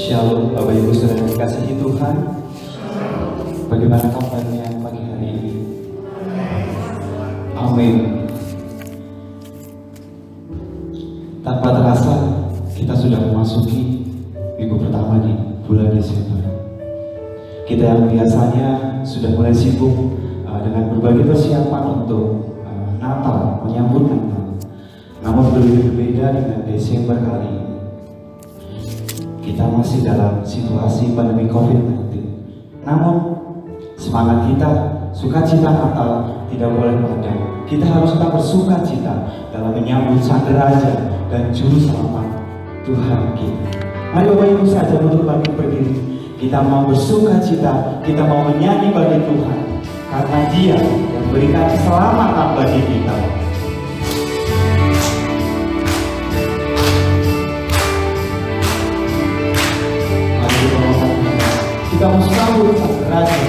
Shalom Bapak Ibu Saudara dikasihi Tuhan. Bagaimana kabarnya pagi hari ini? Amin. Tanpa terasa kita sudah memasuki minggu pertama di bulan Desember. Kita yang biasanya sudah mulai sibuk dengan berbagai persiapan untuk Natal, menyambut Natal. Namun berbeda dengan Desember kali ini. Kita masih dalam situasi pandemi COVID-19. Namun semangat kita, sukacita Natal tidak boleh padam. Kita harus tetap bersukacita dalam menyambut Sang Raja dan Juru Selamat Tuhan kita. Mari Bapak Ibu saja untuk bangkit berdiri. Kita mau bersukacita, kita mau menyanyi bagi Tuhan, karena Dia yang berikan keselamatan bagi kita. Kita mau sambut Sang Raja.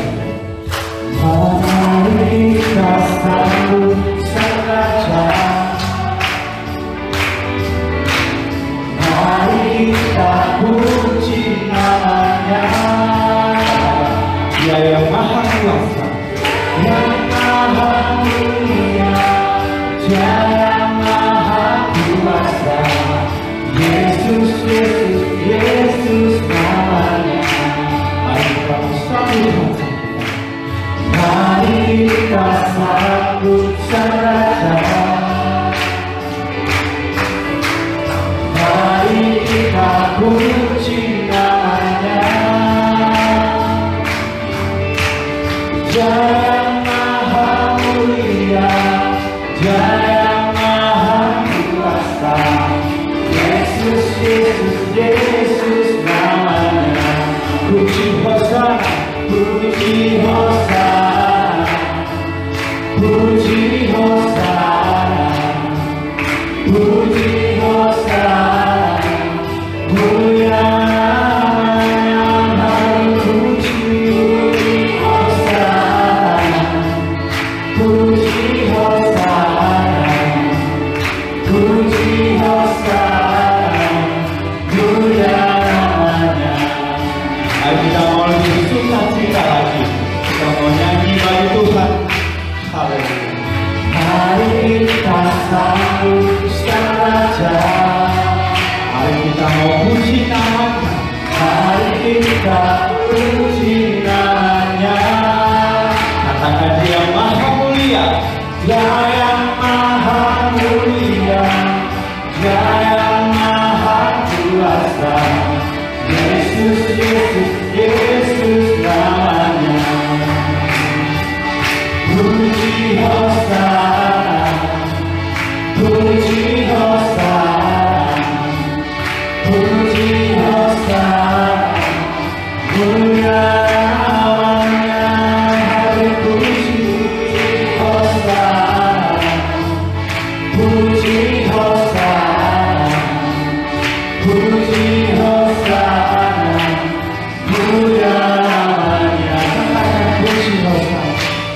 Mari kita sambut Sang Raja. Mari kita puji namanya. Dia yang maha kuasa, yang maha mulia, Dia yang maha kuasa. Yesus, Yesus, Yesus namanya. Mari kita sambut Sang Raja. Mari kita puji namanya. Dia yang maha mulia, Dia yang maha kuasa. Yesus, Yesus, Yesus namanya. Puji Hosana, puji Hosana, puji Hosana, puji Hosana, mulia namanya. Puji Hosana, puji Hosana, puji Hosana, mulia namanya. Mari kita mau lebih sukacita lagi. Kita mau nyanyi bagi Tuhan. Haleluya. Mari kita sambut Sang Raja. Mari kita mau puji namanya. Mari kita puji namanya. Katakan Dia yang maha mulia, Dia yang maha mulia, Dia yang maha kuasa. Yesus, Yesus, Yesus namanya. Puji Hosana, puji Hosana, puji Hosana, mulia namanya. Hari puji Hosana, puji Hosana, puji Hosana, mulia namanya. Puji Hosana,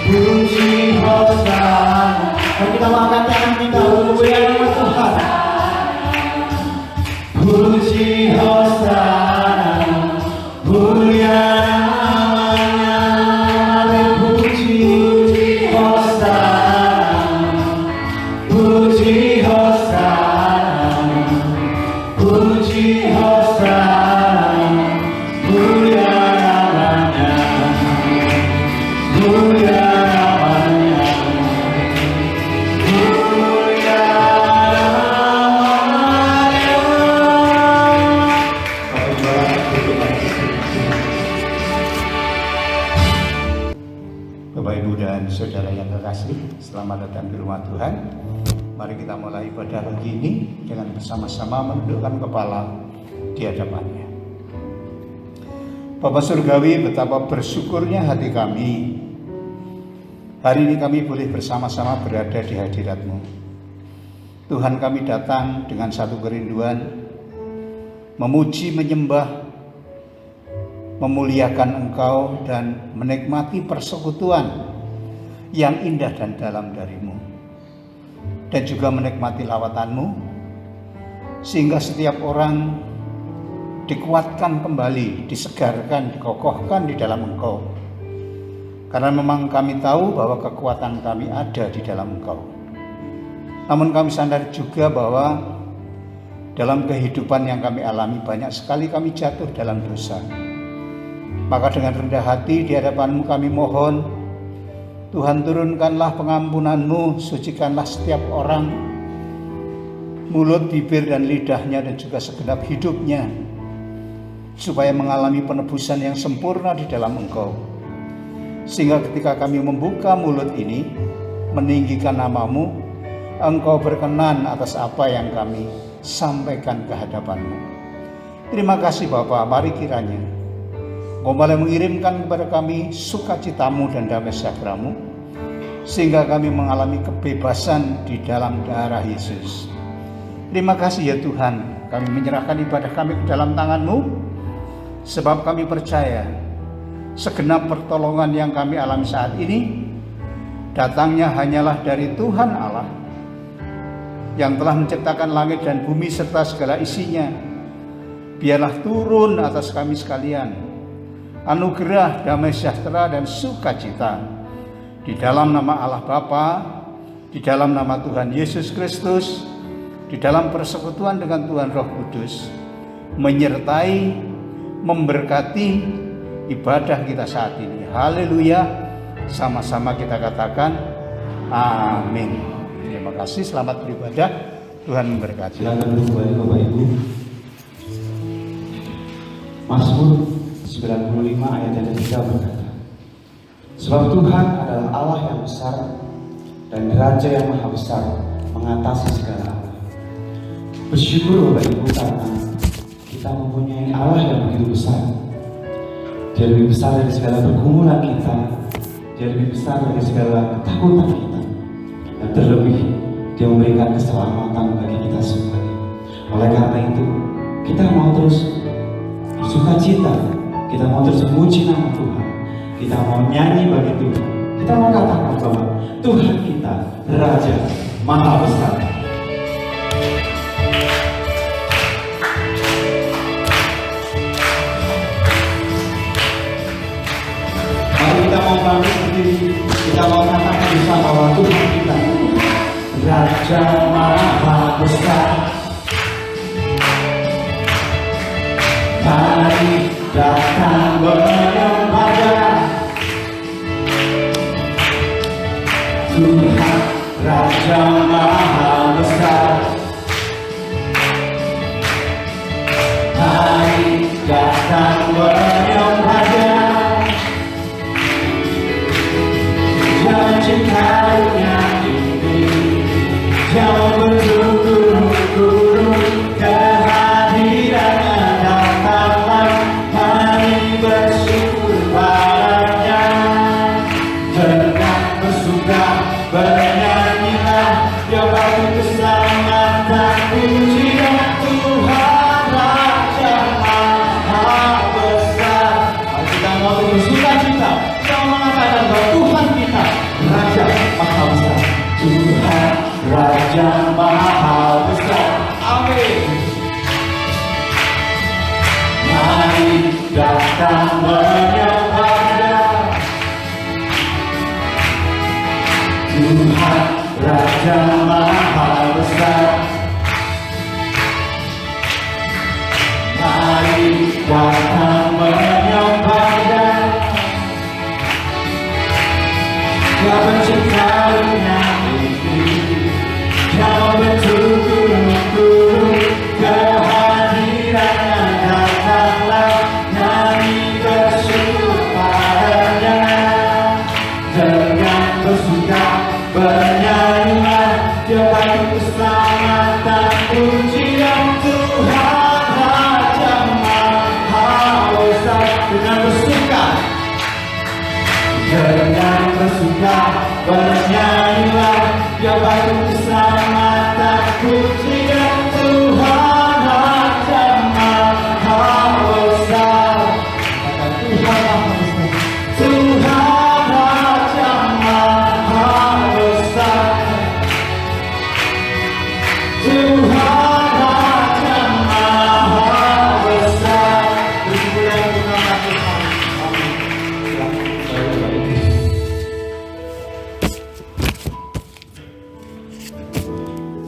puji Hosana. Dan kita mau angkat tangan kita untuk mulia nama Tuhan. Puji Hosana, mulia namanya. Puji Hosana, puji Hosana, puji Hosana, mulia namanya, mulia namanya, mulia namanya. Bapak Ibu dan Saudara yang terkasih, selamat datang di rumah Tuhan. Mari kita mulai ibadah pagi ini dengan bersama-sama menundukkan kepala di hadapannya. Bapa Surgawi, betapa bersyukurnya hati kami. Hari ini kami boleh bersama-sama berada di hadirat-Mu. Tuhan, kami datang dengan satu kerinduan, memuji, menyembah, memuliakan Engkau dan menikmati persekutuan yang indah dan dalam dari-Mu. Dan juga menikmati lawatan-Mu, sehingga setiap orang dikuatkan kembali, disegarkan, dikokohkan di dalam Engkau. Karena memang kami tahu bahwa kekuatan kami ada di dalam Engkau. Namun kami sadar juga bahwa dalam kehidupan yang kami alami banyak sekali kami jatuh dalam dosa. Maka dengan rendah hati di hadapan-Mu kami mohon, Tuhan turunkanlah pengampunan-Mu, sucikanlah setiap orang, mulut, bibir, dan lidahnya, dan juga segenap hidupnya, supaya mengalami penebusan yang sempurna di dalam Engkau. Sehingga ketika kami membuka mulut ini, meninggikan nama-Mu, Engkau berkenan atas apa yang kami sampaikan ke hadapan-Mu. Terima kasih Bapa, mari kiranya Engkau boleh mengirimkan kepada kami sukacita-Mu dan damai sejahtera-Mu, sehingga kami mengalami kebebasan di dalam darah Yesus. Terima kasih ya Tuhan, kami menyerahkan ibadah kami ke dalam tangan-Mu, sebab kami percaya segenap pertolongan yang kami alami saat ini datangnya hanyalah dari Tuhan Allah yang telah menciptakan langit dan bumi serta segala isinya. Biarlah turun atas kami sekalian anugerah, damai sejahtera, dan sukacita di dalam nama Allah Bapa, di dalam nama Tuhan Yesus Kristus, di dalam persekutuan dengan Tuhan Roh Kudus, menyertai, memberkati ibadah kita saat ini. Haleluya. Sama-sama kita katakan amin. Terima kasih, selamat beribadah. Tuhan memberkati. Silakan duduk kembali Bapak Ibu. Mazmur 95 ayat yang ketiga berkata, sebab Tuhan adalah Allah yang besar dan Raja yang maha besar, mengatasi segala Allah. Bersyukur Bapak Ibu karena kita mempunyai Allah yang begitu besar. Dia lebih besar dari segala pergumulan kita, dia lebih besar dari segala ketakutan kita, dan terlebih dia memberikan keselamatan bagi kita semua. Oleh karena itu, kita mau terus bersuka cita, kita mau terus memuji nama Tuhan, kita mau nyanyi bagi Tuhan, kita mau katakan bahwa Tuhan kita Raja Maha Besar. Kita mau bangkit berdiri, kita mau katakan bersama bahwa Tuhan kita Raja Maha Besar. Mari datang menyembah Tuhan Raja Maha Besar. Mari datang menyembah karunia ini, jauh berturut-turut kehadirannya datanglah, mari bersyukur padanya, dengan bersuka bernyanyilah, dia bagi keselamatan, pujilah Tuhan Raja Maha Besar. Mari kita mau bersuka cita, kita mengatakan bahwa Tuhan kita Raja Maha Besar, Tuhan Raja Maha Besar. Amin. Mari datang menyembah Tuhan Raja Maha Besar. Mari datang menyembah Dia penciptanya ini, jauh berturut-turut kehadirannya datanglah, nyanyi bersyukur padanya, dengan bersuka bernyanyilah, dia bagi keselamatan, pujilah Tuhan Raja Maha Besar. Dengan bersuka, dengan bersuka bernyanyilah, dia bagi keselamatan, pujilah Tuhan Raja Maha Besar. Tuhan Maha Besar, Tuhan Raja Maha Besar, Tuhan Raja Maha Besar.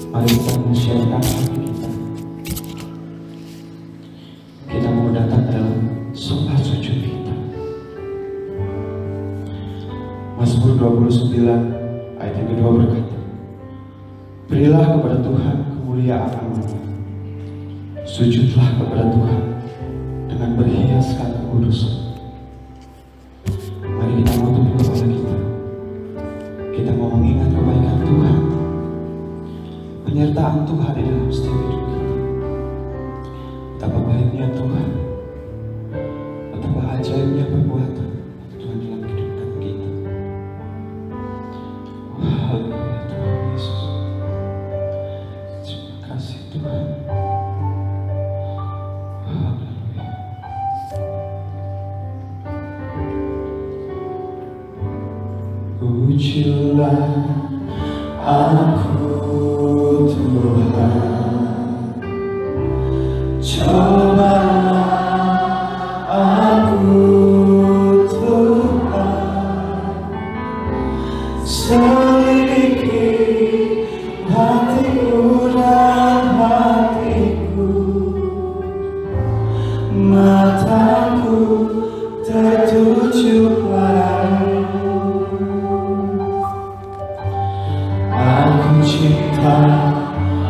Mari kita menyiapkan hati kita. Kita mau datang dalam sembah sujud kita. Mazmur 29 ayat yang kedua berkata, berilah kepada Tuhan kemuliaan namanya. Sujudlah kepada Tuhan dengan berhiaskan kekudusan. Mari kita menutup kepala kita. Kita mau mengingat kebaikan Tuhan, penyertaan Tuhan di dalam setiap hidup kita. Betapa baiknya Tuhan, betapa ajaibnya perbuatan Tuhan dalam kehidupan kita. Haleluya Tuhan Yesus. Terima kasih Tuhan. Haleluya. Pujilah aku Tuhan, cobalah aku Tuhan, selidiki hatiku dan hatiku, mataku tertuju padamu. Aku cinta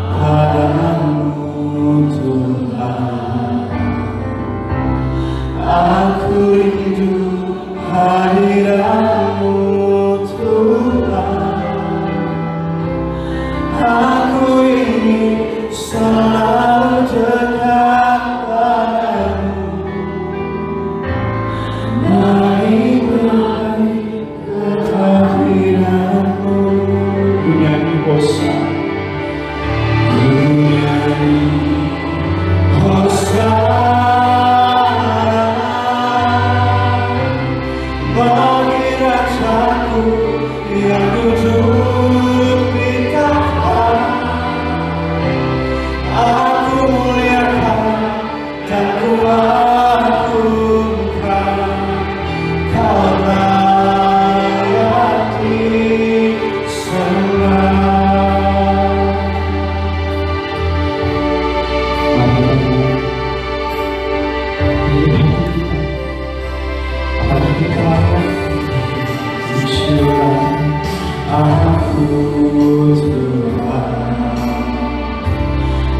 padamu Tuhan, aku rindu hadiratmu Tuhan, aku ingin selalu dekat padamu. Mari berakhir kehadiratmu. Nyanyi Hosana, nyanyi Hosana bagi Rajaku yang duduk di tahta. Aku muliakan dan kuagungkan, Kau layak disembah. Apalagi kelayak pujilah aku Tuhan,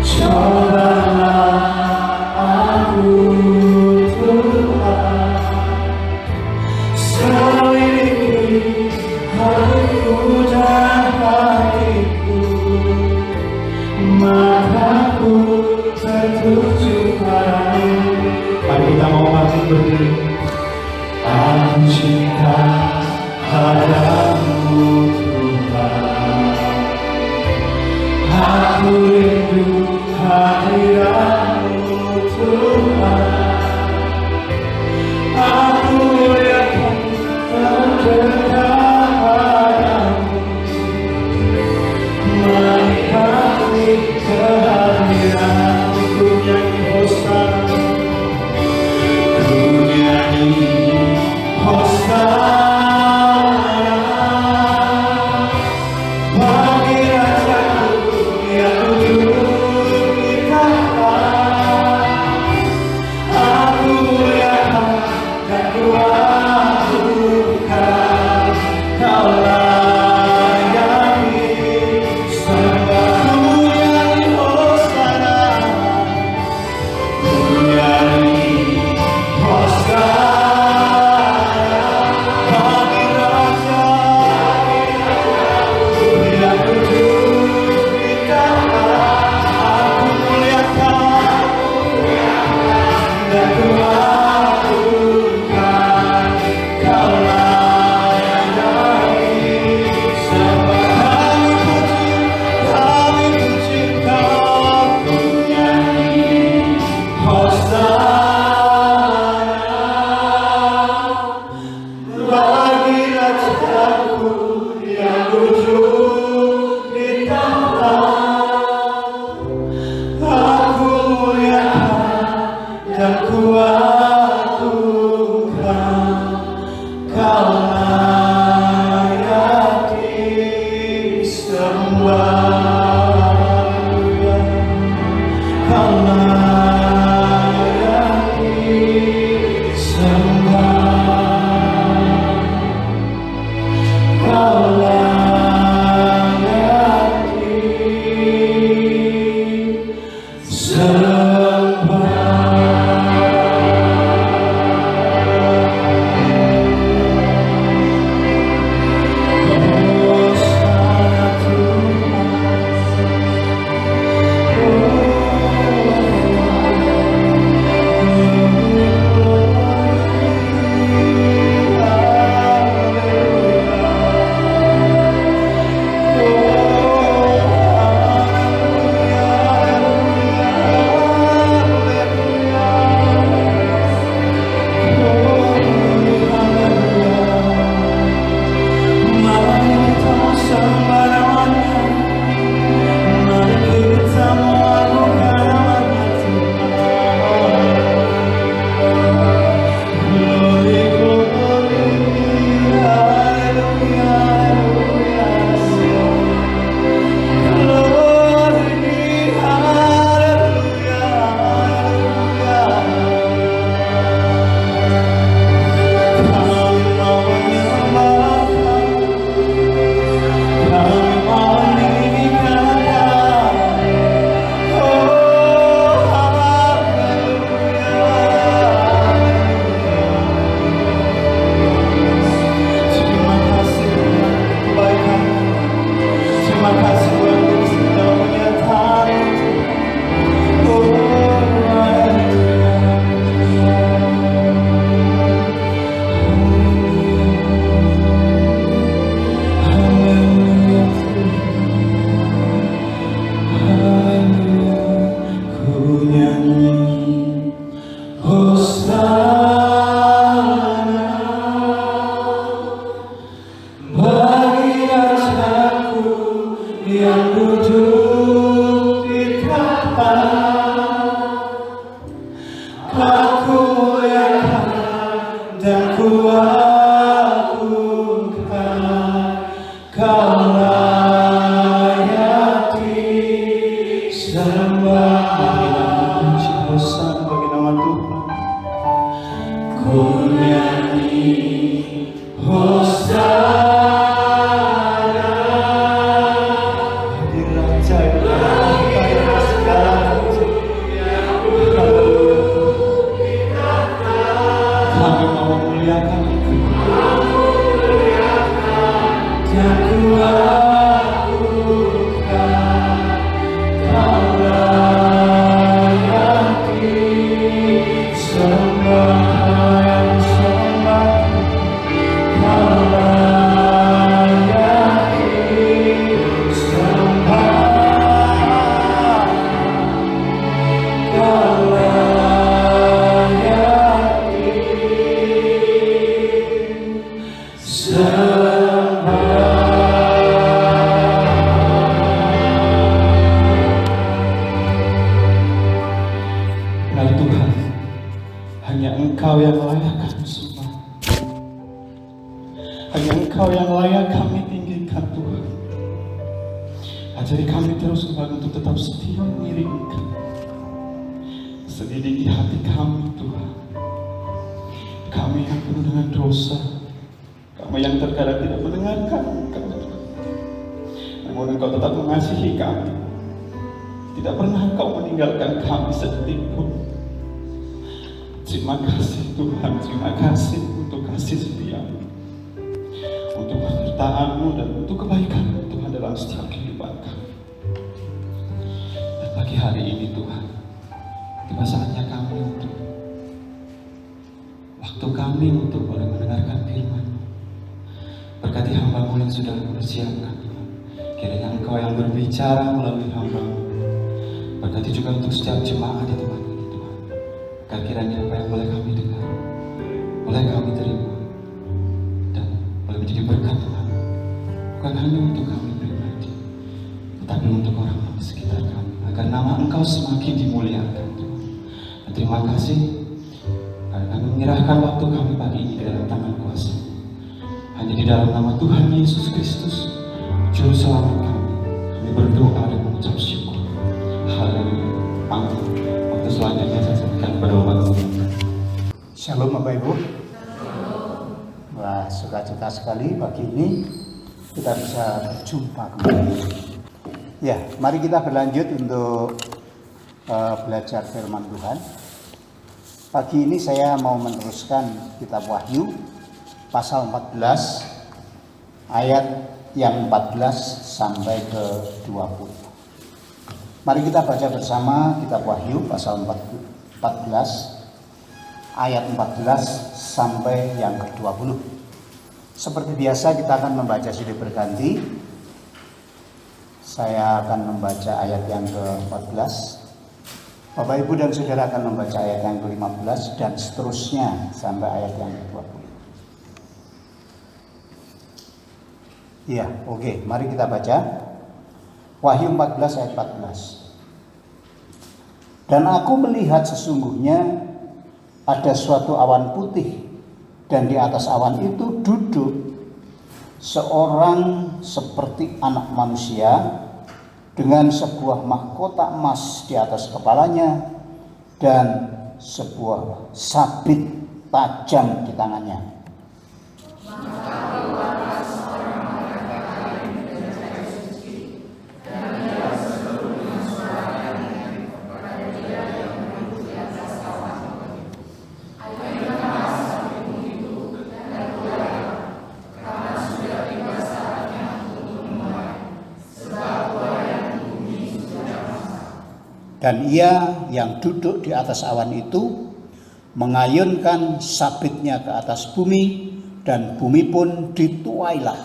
cobalah aku Tuhan, selidiki hatiku dan hatiku, mataku tertuju padamu. Mari kita mau bangkit berdiri. Aku cinta padamu Tuhan, aku rindu hadiratmu Tuhan, aku muliakan terdekat padamu. Mari hati kehadiratmu. Ku nyanyi Hosana, ku nyanyi Hosana bagi Rajaku yang duduk di tahta. Aku muliakan dan kuagungkan, Kau layak disembah. Ku nyanyi Hosana, ku nyanyi Hosana bagi Raja yang duduk di tahta. Aku muliakan dan kuagungkan, Kau layak disembah. Nah Tuhan, hanya Engkau yang layak kami sembah. Hanya Engkau yang layak kami tinggikan Tuhan. Ajari kami terus Tuhan untuk tetap setia mengiring Engkau. Selidiki hati kami Tuhan. Kami yang penuh dengan dosa, kami yang terkadang tidak mendengarkan Engkau Tuhan. Namun Engkau tetap mengasihi kami. Tidak pernah Engkau meninggalkan kami sedetik pun. Terima kasih Tuhan, terima kasih untuk kasih setia-Mu, untuk penyertaan-Mu dan untuk kebaikan-Mu Tuhan dalam setiap kehidupan kami. Dan pagi hari ini Tuhan, tiba saatnya kami untuk waktu kami untuk boleh mendengarkan firman-Mu. Berkati hamba-Mu yang sudah mempersiapkan Tuhan. Kiranya Engkau yang berbicara melalui hamba-Mu. Berkati juga untuk setiap jemaat di tempat ini Tuhan. Agar kiranya apa yang boleh kami dengar, boleh kami terima, dan boleh menjadi berkat Tuhan. Bukan hanya untuk kami pribadi, tetapi untuk orang-orang di sekitar kami. Agar nama Engkau semakin dimuliakan Tuhan. Dan terima kasih karena kami menyerahkan waktu kami pagi ini dalam tangan kuasa. Hanya di dalam nama Tuhan Yesus Kristus, Juru Selamat kami berdoa dan mengucap syukur. Haleluya. Amin. Waktu selanjutnya saya sampaikan kepada Bapak Ibu. Shalom Bapak Ibu. Wah, sukacita sekali pagi ini kita bisa berjumpa kembali. Ya, mari kita berlanjut untuk belajar firman Tuhan. Pagi ini saya mau meneruskan kitab Wahyu pasal 14 ayat yang 14 sampai ke 20. Mari kita baca bersama kitab Wahyu pasal 14 ayat 14 sampai yang ke-20. Seperti biasa kita akan membaca silih berganti. Saya akan membaca ayat yang ke-14. Bapak Ibu dan Saudara akan membaca ayat yang ke-15 dan seterusnya sampai ayat yang ke-20. Ya, oke. Mari kita baca Wahyu 14 ayat 14. Dan aku melihat sesungguhnya ada suatu awan putih, dan di atas awan itu duduk seorang seperti anak manusia dengan sebuah mahkota emas di atas kepalanya dan sebuah sabit tajam di tangannya. Dan ia yang duduk di atas awan itu mengayunkan sabitnya ke atas bumi, dan bumi pun dituailah.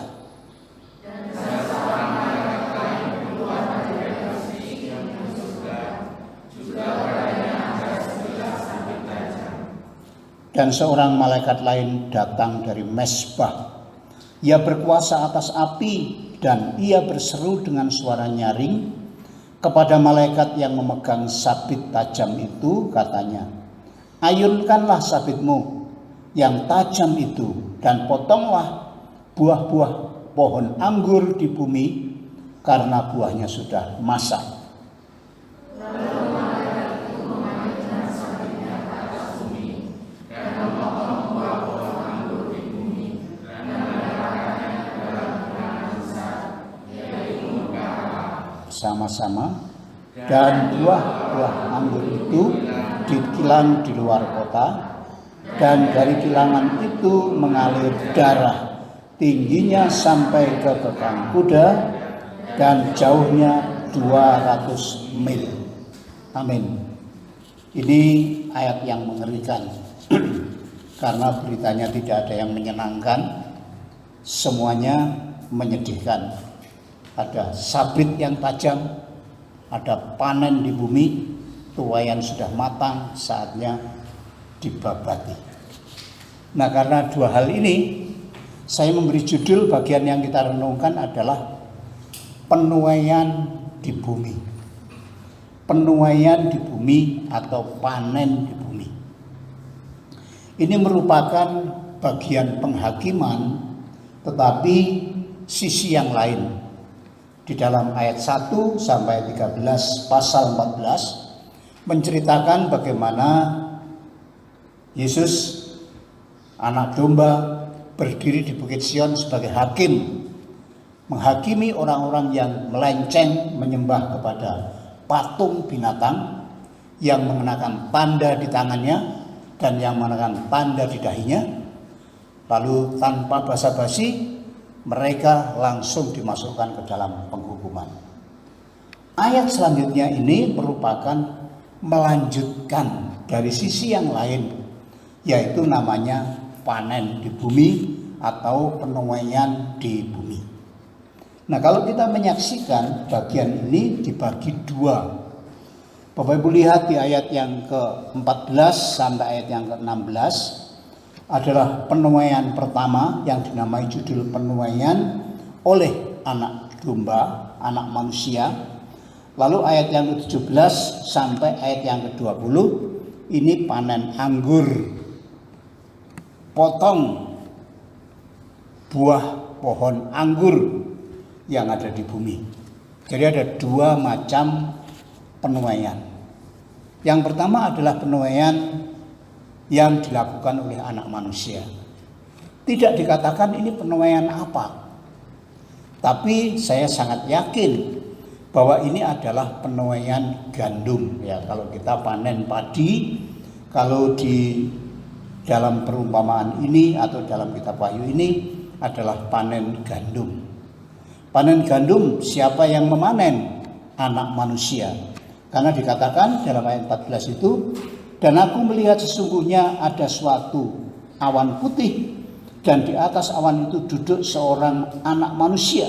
Dan seorang malaikat lain datang dari Mesbah. Ia berkuasa atas api, dan ia berseru dengan suara nyaring kepada malaikat yang memegang sabit tajam itu, katanya, ayunkanlah sabitmu yang tajam itu dan potonglah buah-buah pohon anggur di bumi, karena buahnya sudah masak. Sama-sama, dan buah-buah anggur itu dikilang di luar kota, dan dari kilangan itu mengalir darah, tingginya sampai ke kekang kuda dan jauhnya 200 mil. Amin. Ini ayat yang mengerikan karena beritanya tidak ada yang menyenangkan, semuanya menyedihkan. Ada sabit yang tajam, ada panen di bumi, tuaian sudah matang, saatnya dibabati. Nah, karena dua hal ini, Saya memberi judul bagian yang kita renungkan adalah penuaian di bumi. Penuaian di bumi atau panen di bumi. Ini merupakan bagian penghakiman, tetapi sisi yang lain. Di dalam ayat 1 sampai 13 pasal 14 menceritakan bagaimana Yesus anak domba berdiri di Bukit Sion sebagai hakim, menghakimi orang-orang yang melenceng menyembah kepada patung binatang yang mengenakan tanda di tangannya dan yang mengenakan tanda di dahinya. Lalu tanpa basa-basi mereka langsung dimasukkan ke dalam penghukuman. Ayat selanjutnya ini merupakan melanjutkan dari sisi yang lain, yaitu namanya panen di bumi atau penuaian di bumi. Nah, kalau kita menyaksikan bagian ini dibagi dua. Bapak Ibu lihat di ayat yang ke-14 sampai ayat yang ke-16 adalah penuaian pertama yang dinamai judul penuaian oleh anak domba, anak manusia. Lalu ayat yang ke-17 sampai ayat yang ke-20 ini panen anggur, potong buah pohon anggur yang ada di bumi. Jadi ada dua macam penuaian. Yang pertama adalah penuaian yang dilakukan oleh anak manusia. Tidak dikatakan ini penuaian apa, tapi saya sangat yakin bahwa ini adalah penuaian gandum. Ya, kalau kita panen padi, kalau di dalam perumpamaan ini atau dalam kitab Wahyu ini adalah panen gandum. Panen gandum siapa yang memanen? Anak manusia. Karena dikatakan dalam ayat 14 itu, dan aku melihat sesungguhnya ada suatu awan putih dan di atas awan itu duduk seorang anak manusia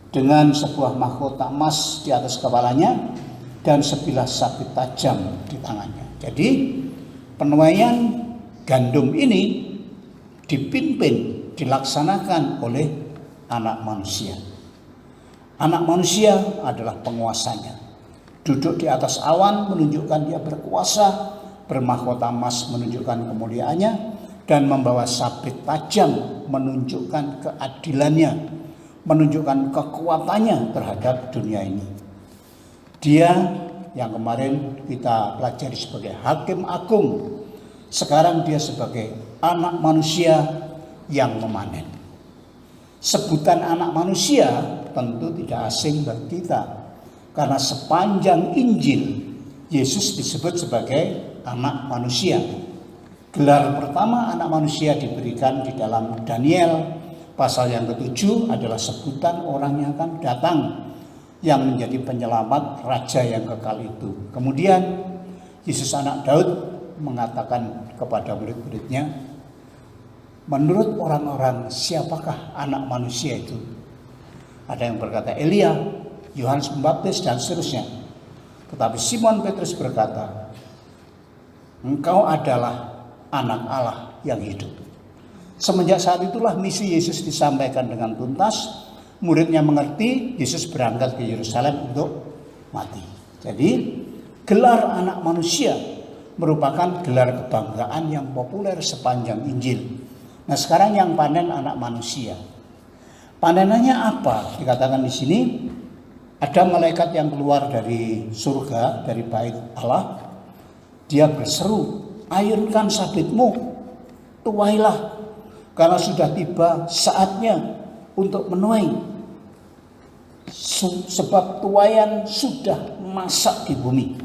dengan sebuah mahkota emas di atas kepalanya dan sebilah sabit tajam di tangannya. Jadi penuaian gandum ini dipimpin, dilaksanakan oleh anak manusia. Anak manusia adalah penguasanya. Duduk di atas awan menunjukkan dia berkuasa, bermahkota emas menunjukkan kemuliaannya, dan membawa sabit tajam menunjukkan keadilannya, menunjukkan kekuatannya terhadap dunia ini. Dia yang kemarin kita pelajari sebagai hakim agung, sekarang dia sebagai anak manusia yang memanen. Sebutan anak manusia tentu tidak asing bagi kita, karena sepanjang Injil Yesus disebut sebagai anak manusia. Gelar pertama anak manusia diberikan di dalam Daniel pasal yang ke-7 adalah sebutan orang yang akan datang, yang menjadi penyelamat raja yang kekal itu. Kemudian Yesus anak Daud mengatakan kepada murid-muridnya, menurut orang-orang siapakah anak manusia itu? Ada yang berkata Elia, Yohanes Pembaptis, dan seterusnya. Tetapi Simon Petrus berkata, engkau adalah anak Allah yang hidup. Semenjak saat itulah misi Yesus disampaikan dengan tuntas. Muridnya mengerti, Yesus berangkat ke Yerusalem untuk mati. Jadi gelar anak manusia merupakan gelar kebanggaan yang populer sepanjang Injil. Nah, sekarang yang panen anak manusia. Panenannya apa? Dikatakan di sini ada malaikat yang keluar dari surga, dari bait Allah. Dia berseru, ayunkan sabitmu, tuailah, karena sudah tiba saatnya untuk menuai. Sebab tuaian sudah masak di bumi.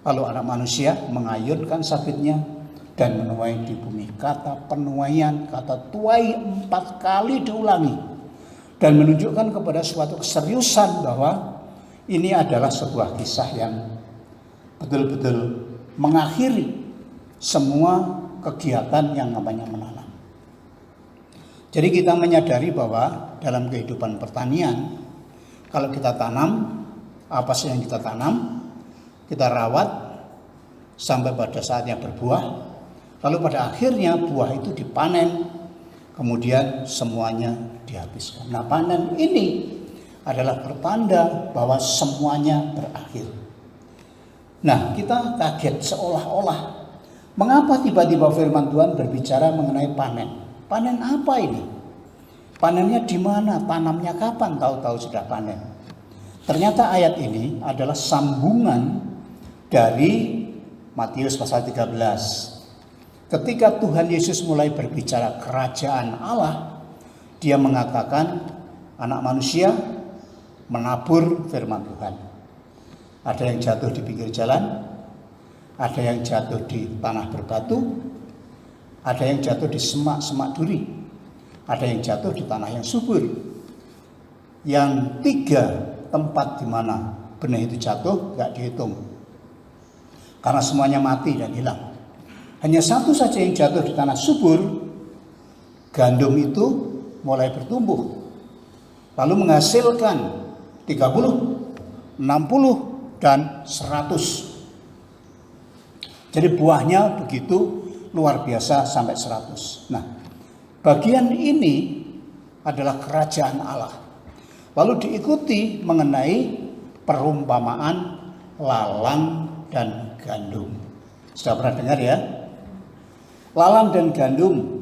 Lalu anak manusia mengayunkan sabitnya dan menuai di bumi. Kata penuaian, kata tuai 4 kali diulangi. Dan menunjukkan kepada suatu keseriusan bahwa ini adalah sebuah kisah yang betul-betul mengakhiri semua kegiatan yang namanya menanam. Jadi kita menyadari bahwa dalam kehidupan pertanian, kalau kita tanam, apa sih yang kita tanam, kita rawat sampai pada saatnya berbuah, lalu pada akhirnya buah itu dipanen kemudian semuanya dihabiskan. Nah, panen ini adalah pertanda bahwa semuanya berakhir. Nah, kita kaget seolah-olah mengapa tiba-tiba firman Tuhan berbicara mengenai panen. Panen apa ini? Panennya di mana? Tanamnya kapan? Tahu-tahu sudah panen. Ternyata ayat ini adalah sambungan dari Matius pasal 13. Ketika Tuhan Yesus mulai berbicara kerajaan Allah, dia mengatakan anak manusia menabur firman Tuhan. Ada yang jatuh di pinggir jalan, ada yang jatuh di tanah berbatu, ada yang jatuh di semak-semak duri, ada yang jatuh di tanah yang subur. Yang 3 tempat di mana benih itu jatuh gak dihitung, karena semuanya mati dan hilang. Hanya 1 saja yang jatuh di tanah subur. Gandum itu mulai bertumbuh, lalu menghasilkan 30, 60, dan 100. Jadi buahnya begitu luar biasa sampai 100. Nah, bagian ini adalah kerajaan Allah. Lalu diikuti mengenai perumpamaan lalang dan gandum. Sudah pernah dengar ya? Lalang dan gandum.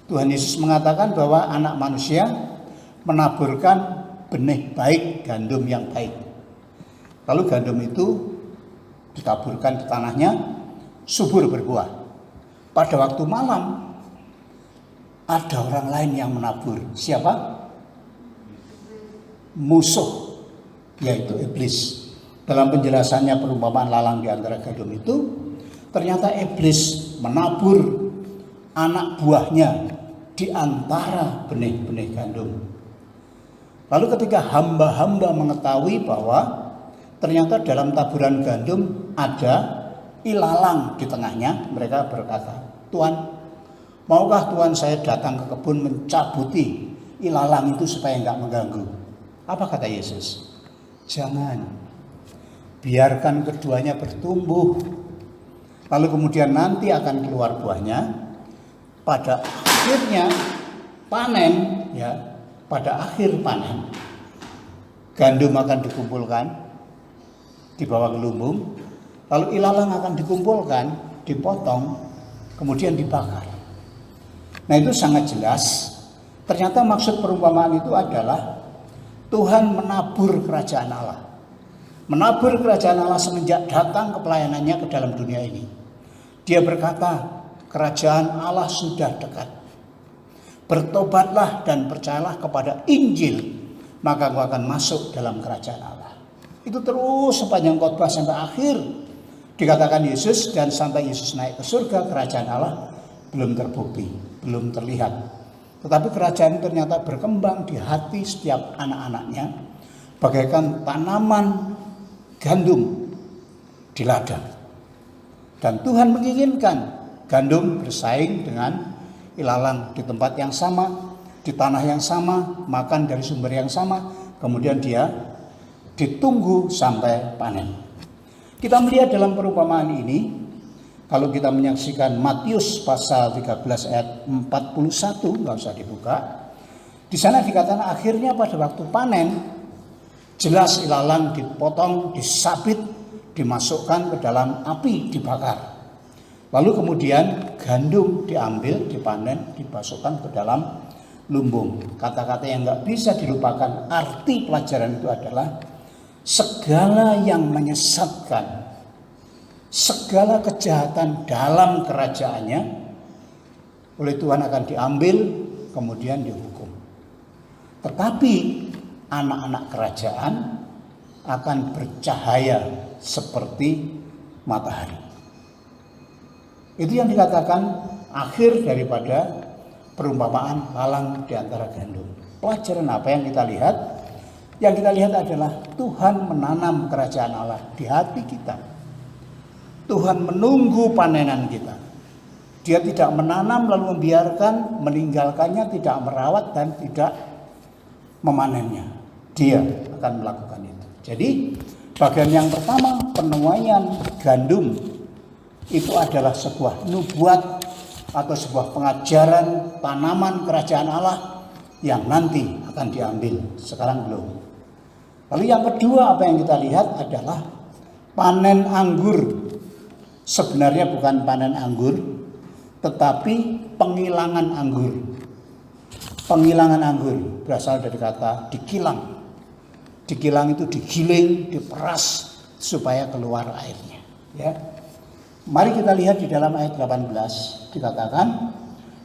Tuhan Yesus mengatakan bahwa anak manusia menaburkan benih baik, gandum yang baik. Lalu gandum itu ditaburkan di tanahnya, subur berbuah. Pada waktu malam ada orang lain yang menabur. Siapa? Musuh, yaitu iblis. Dalam penjelasannya perumpamaan lalang di antara gandum itu, ternyata iblis menabur anak buahnya di antara benih-benih gandum. Lalu ketika hamba-hamba mengetahui bahwa ternyata dalam taburan gandum ada ilalang di tengahnya, mereka berkata, "Tuhan, maukah Tuhan saya datang ke kebun mencabuti ilalang itu supaya enggak mengganggu?" Apa kata Yesus? Jangan. Biarkan keduanya bertumbuh. Lalu kemudian nanti akan keluar buahnya. Pada akhirnya panen, ya, pada akhir panen, gandum akan dikumpulkan, dibawa ke lumbung, lalu ilalang akan dikumpulkan, dipotong, kemudian dibakar. Nah, itu sangat jelas. Ternyata maksud perumpamaan itu adalah Tuhan menabur kerajaan Allah. Menabur kerajaan Allah semenjak datang ke pelayanannya ke dalam dunia ini. Dia berkata, kerajaan Allah sudah dekat. Bertobatlah dan percayalah kepada Injil, maka engkau akan masuk dalam kerajaan Allah. Itu terus sepanjang khotbah sampai akhir dikatakan Yesus, dan sampai Yesus naik ke surga, kerajaan Allah belum terbukti, belum terlihat. Tetapi kerajaan ternyata berkembang di hati setiap anak-anaknya bagaikan tanaman gandum di ladang. Dan Tuhan menginginkan gandum bersaing dengan ilalang di tempat yang sama, di tanah yang sama, makan dari sumber yang sama, kemudian dia ditunggu sampai panen. Kita melihat dalam perumpamaan ini, kalau kita menyaksikan Matius pasal 13 ayat 41, nggak usah dibuka. Di sana dikatakan akhirnya pada waktu panen, jelas ilalang dipotong, disabit, dimasukkan ke dalam api, dibakar. Lalu kemudian gandum diambil, dipanen, dimasukkan ke dalam lumbung. Kata-kata yang nggak bisa dilupakan, arti pelajaran itu adalah segala yang menyesatkan, segala kejahatan dalam kerajaannya oleh Tuhan akan diambil, kemudian dihukum. Tetapi anak-anak kerajaan akan bercahaya seperti matahari. Itu yang dikatakan akhir daripada perumpamaan lalang di antara gandum. Pelajaran apa yang kita lihat? Yang kita lihat adalah Tuhan menanam kerajaan Allah di hati kita. Tuhan menunggu panenan kita. Dia tidak menanam lalu membiarkan, meninggalkannya, tidak merawat dan tidak memanennya. Dia akan melakukan itu. Jadi bagian yang pertama, penuaian gandum itu adalah sebuah nubuat atau sebuah pengajaran tanaman kerajaan Allah yang nanti akan diambil, sekarang belum. Lalu yang kedua apa yang kita lihat adalah panen anggur. Sebenarnya bukan panen anggur, tetapi penghilangan anggur. Penghilangan anggur berasal dari kata dikilang. Dikilang itu digiling, diperas supaya keluar airnya. Ya. Mari kita lihat di dalam ayat 18 dikatakan,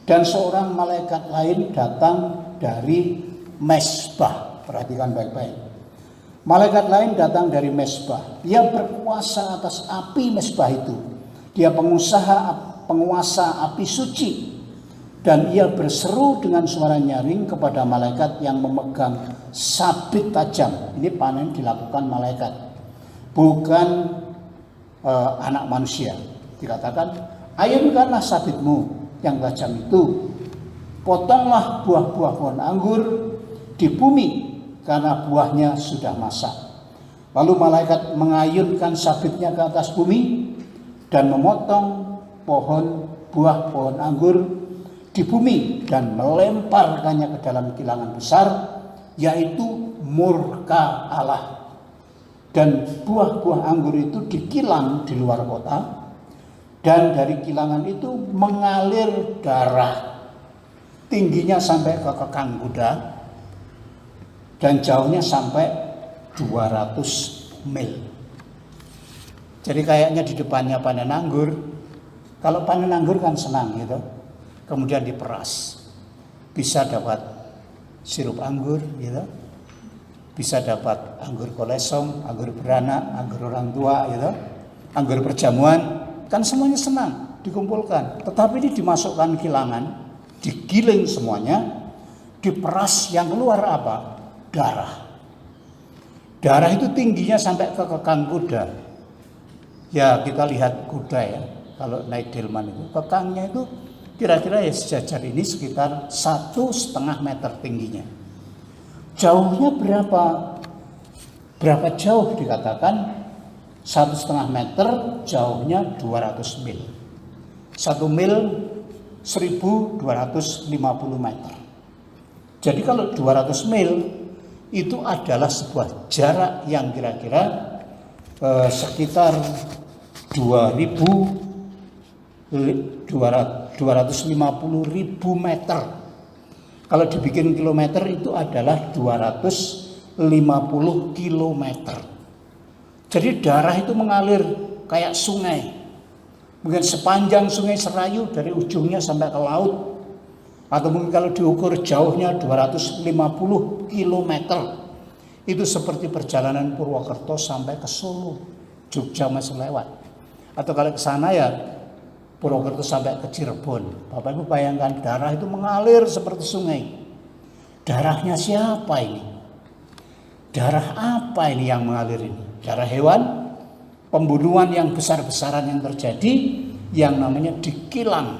dan seorang malaikat lain datang dari Mesbah. Perhatikan baik-baik. Malaikat lain datang dari Mesbah. Ia berkuasa atas api Mesbah itu. Dia penguasa api suci. Dan ia berseru dengan suara nyaring kepada malaikat yang memegang sabit tajam. Ini panen dilakukan malaikat, bukan anak manusia. Dikatakan, ayunkanlah sabitmu yang tajam itu, potonglah buah-buah pohon anggur di bumi, karena buahnya sudah masak. Lalu malaikat mengayunkan sabitnya ke atas bumi dan memotong buah pohon anggur di bumi dan melemparkannya ke dalam kilangan besar, yaitu murka Allah. Dan buah-buah anggur itu dikilang di luar kota, dan dari kilangan itu mengalir darah, tingginya sampai ke kekang kuda dan jauhnya sampai 200 mil. Jadi kayaknya di depannya panen anggur. Kalau panen anggur kan senang gitu. Kemudian diperas, bisa dapat sirup anggur gitu, bisa dapat anggur kolesong, anggur beranak, anggur orang tua gitu, anggur perjamuan, kan semuanya senang dikumpulkan. Tetapi ini dimasukkan kilangan, digiling semuanya, diperas, yang keluar apa? Darah. Darah itu tingginya sampai ke kekang kuda. Ya kita lihat kuda ya, kalau naik delman itu kekangnya itu kira-kira ya sejajar ini sekitar 1,5 meter tingginya. Jauhnya berapa jauh dikatakan? 1,5 meter, jauhnya 200 mil. 1 mil 1.250 meter. Jadi kalau 200 mil itu adalah sebuah jarak yang kira-kira sekitar 250.000 meter. Kalau dibikin kilometer itu adalah 250 kilometer. Jadi darah itu mengalir kayak sungai. Mungkin sepanjang sungai Serayu dari ujungnya sampai ke laut. Atau mungkin kalau diukur jauhnya 250 kilometer. Itu seperti perjalanan Purwokerto sampai ke Solo. Jogja masih lewat. Atau kalau ke sana ya Purwokerto sampai ke Cirebon. Bapak Ibu bayangkan darah itu mengalir seperti sungai. Darahnya siapa ini? Darah apa ini yang mengalir ini? Darah hewan, pembunuhan yang besar-besaran yang terjadi, yang namanya dikilang.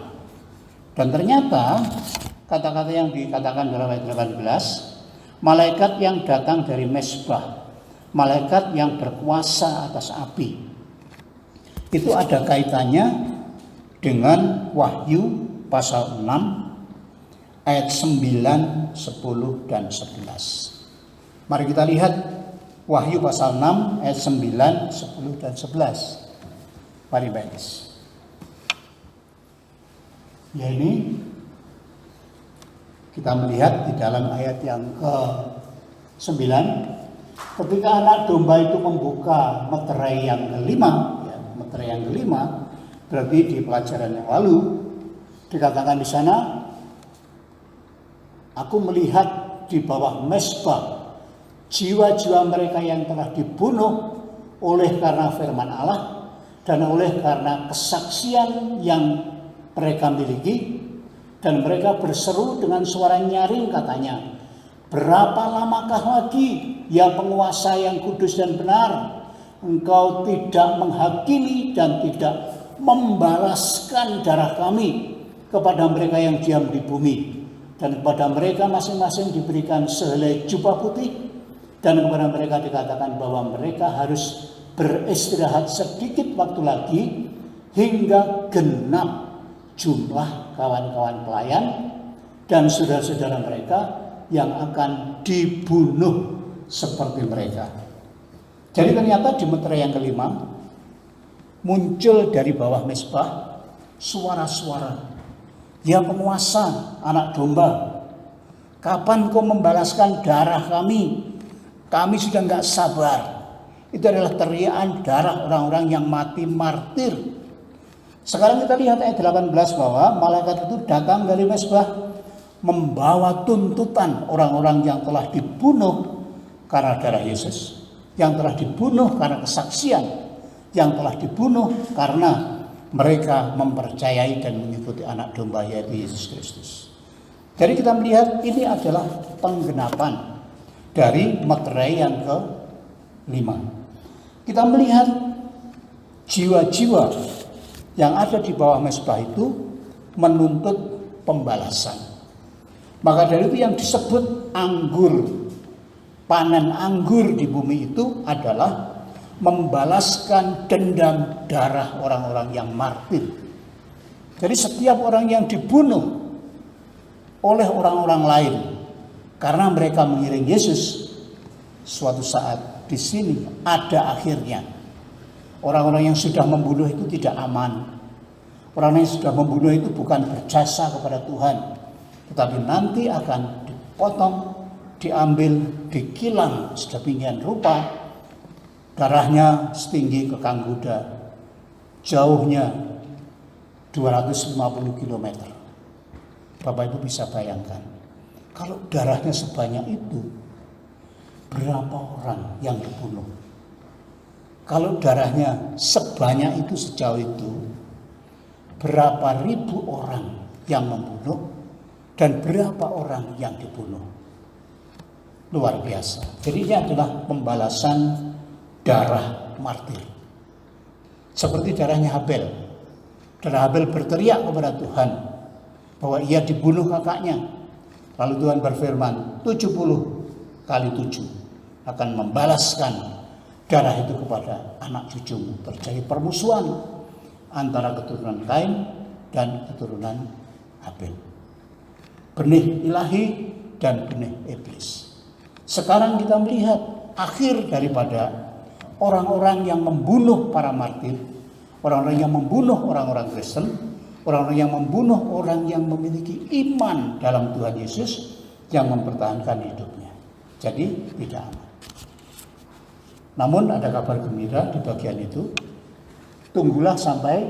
Dan ternyata kata-kata yang dikatakan dalam ayat 18, malaikat yang datang dari Mesbah, malaikat yang berkuasa atas api, itu ada kaitannya dengan Wahyu pasal 6 ayat 9, 10 dan 11. Mari kita lihat Wahyu pasal 6 ayat 9, 10 dan 11. Mari bagus. Ya ini kita melihat di dalam ayat yang ke-9, ketika anak domba itu membuka meterai yang kelima, ya, meterai yang kelima, berarti di pelajaran yang lalu dikatakan di sana, aku melihat di bawah Mesbah jiwa-jiwa mereka yang telah dibunuh oleh karena firman Allah dan oleh karena kesaksian yang mereka miliki, dan mereka berseru dengan suara nyaring katanya, berapa lamakah lagi ya penguasa yang kudus dan benar, engkau tidak menghakimi dan tidak membalaskan darah kami kepada mereka yang diam di bumi, dan kepada mereka masing-masing diberikan sehelai jubah putih, dan kepada mereka dikatakan bahwa mereka harus beristirahat sedikit waktu lagi hingga genap jumlah kawan-kawan pelayan dan saudara-saudara mereka yang akan dibunuh seperti mereka. Jadi ternyata di meterai yang kelima muncul dari bawah mezbah suara-suara, "Ya penguasa anak domba, kapan kau membalaskan darah kami? Kami sudah nggak sabar." Itu adalah teriakan darah orang-orang yang mati martir. Sekarang kita lihat ayat 18 bahwa malaikat itu datang dari mezbah membawa tuntutan orang-orang yang telah dibunuh karena darah Yesus, yang telah dibunuh karena kesaksian, yang telah dibunuh karena mereka mempercayai dan mengikuti anak domba yaitu Yesus Kristus. Jadi kita melihat ini adalah penggenapan dari meterai yang ke-5. Kita melihat jiwa-jiwa yang ada di bawah mezbah itu menuntut pembalasan. Maka dari itu yang disebut anggur, panen anggur di bumi itu adalah membalaskan dendam darah orang-orang yang martir. Jadi setiap orang yang dibunuh oleh orang-orang lain karena mereka mengiring Yesus, suatu saat di sini ada akhirnya. Orang-orang yang sudah membunuh itu tidak aman. Orang yang sudah membunuh itu bukan berjasa kepada Tuhan, tetapi nanti akan dipotong, diambil, dikilang sedemikian rupa, darahnya setinggi kekang kuda, jauhnya 250 km. Bapak Ibu bisa bayangkan, kalau darahnya sebanyak itu, berapa orang yang dibunuh? Kalau darahnya sebanyak itu, sejauh itu, berapa ribu orang yang membunuh dan berapa orang yang dibunuh? Luar biasa. Jadi ini adalah pembalasan darah martir. Seperti darahnya Habel. Darah Habel berteriak kepada Tuhan bahwa ia dibunuh kakaknya. Lalu Tuhan berfirman, 70 kali 7 akan membalaskan darah itu kepada anak cucumu. Terjadi permusuhan antara keturunan Kain dan keturunan Habel. Benih ilahi dan benih iblis. Sekarang kita melihat akhir daripada orang-orang yang membunuh para martir, orang-orang yang membunuh orang-orang Kristen, orang-orang yang membunuh orang yang memiliki iman dalam Tuhan Yesus yang mempertahankan hidupnya. Jadi tidak aman. Namun ada kabar gembira di bagian itu, tunggulah sampai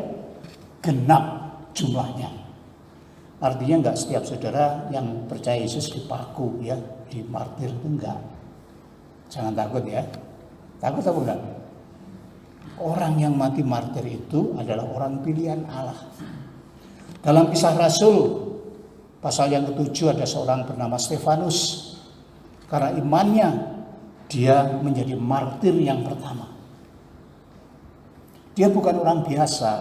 genap jumlahnya. Artinya enggak setiap saudara yang percaya Yesus dipaku ya, di martir itu enggak. Jangan takut ya. Takut apa enggak? Orang yang mati martir itu adalah orang pilihan Allah. Dalam Kisah Rasul pasal yang ke-7 ada seorang bernama Stefanus. Karena imannya dia menjadi martir yang pertama. Dia bukan orang biasa.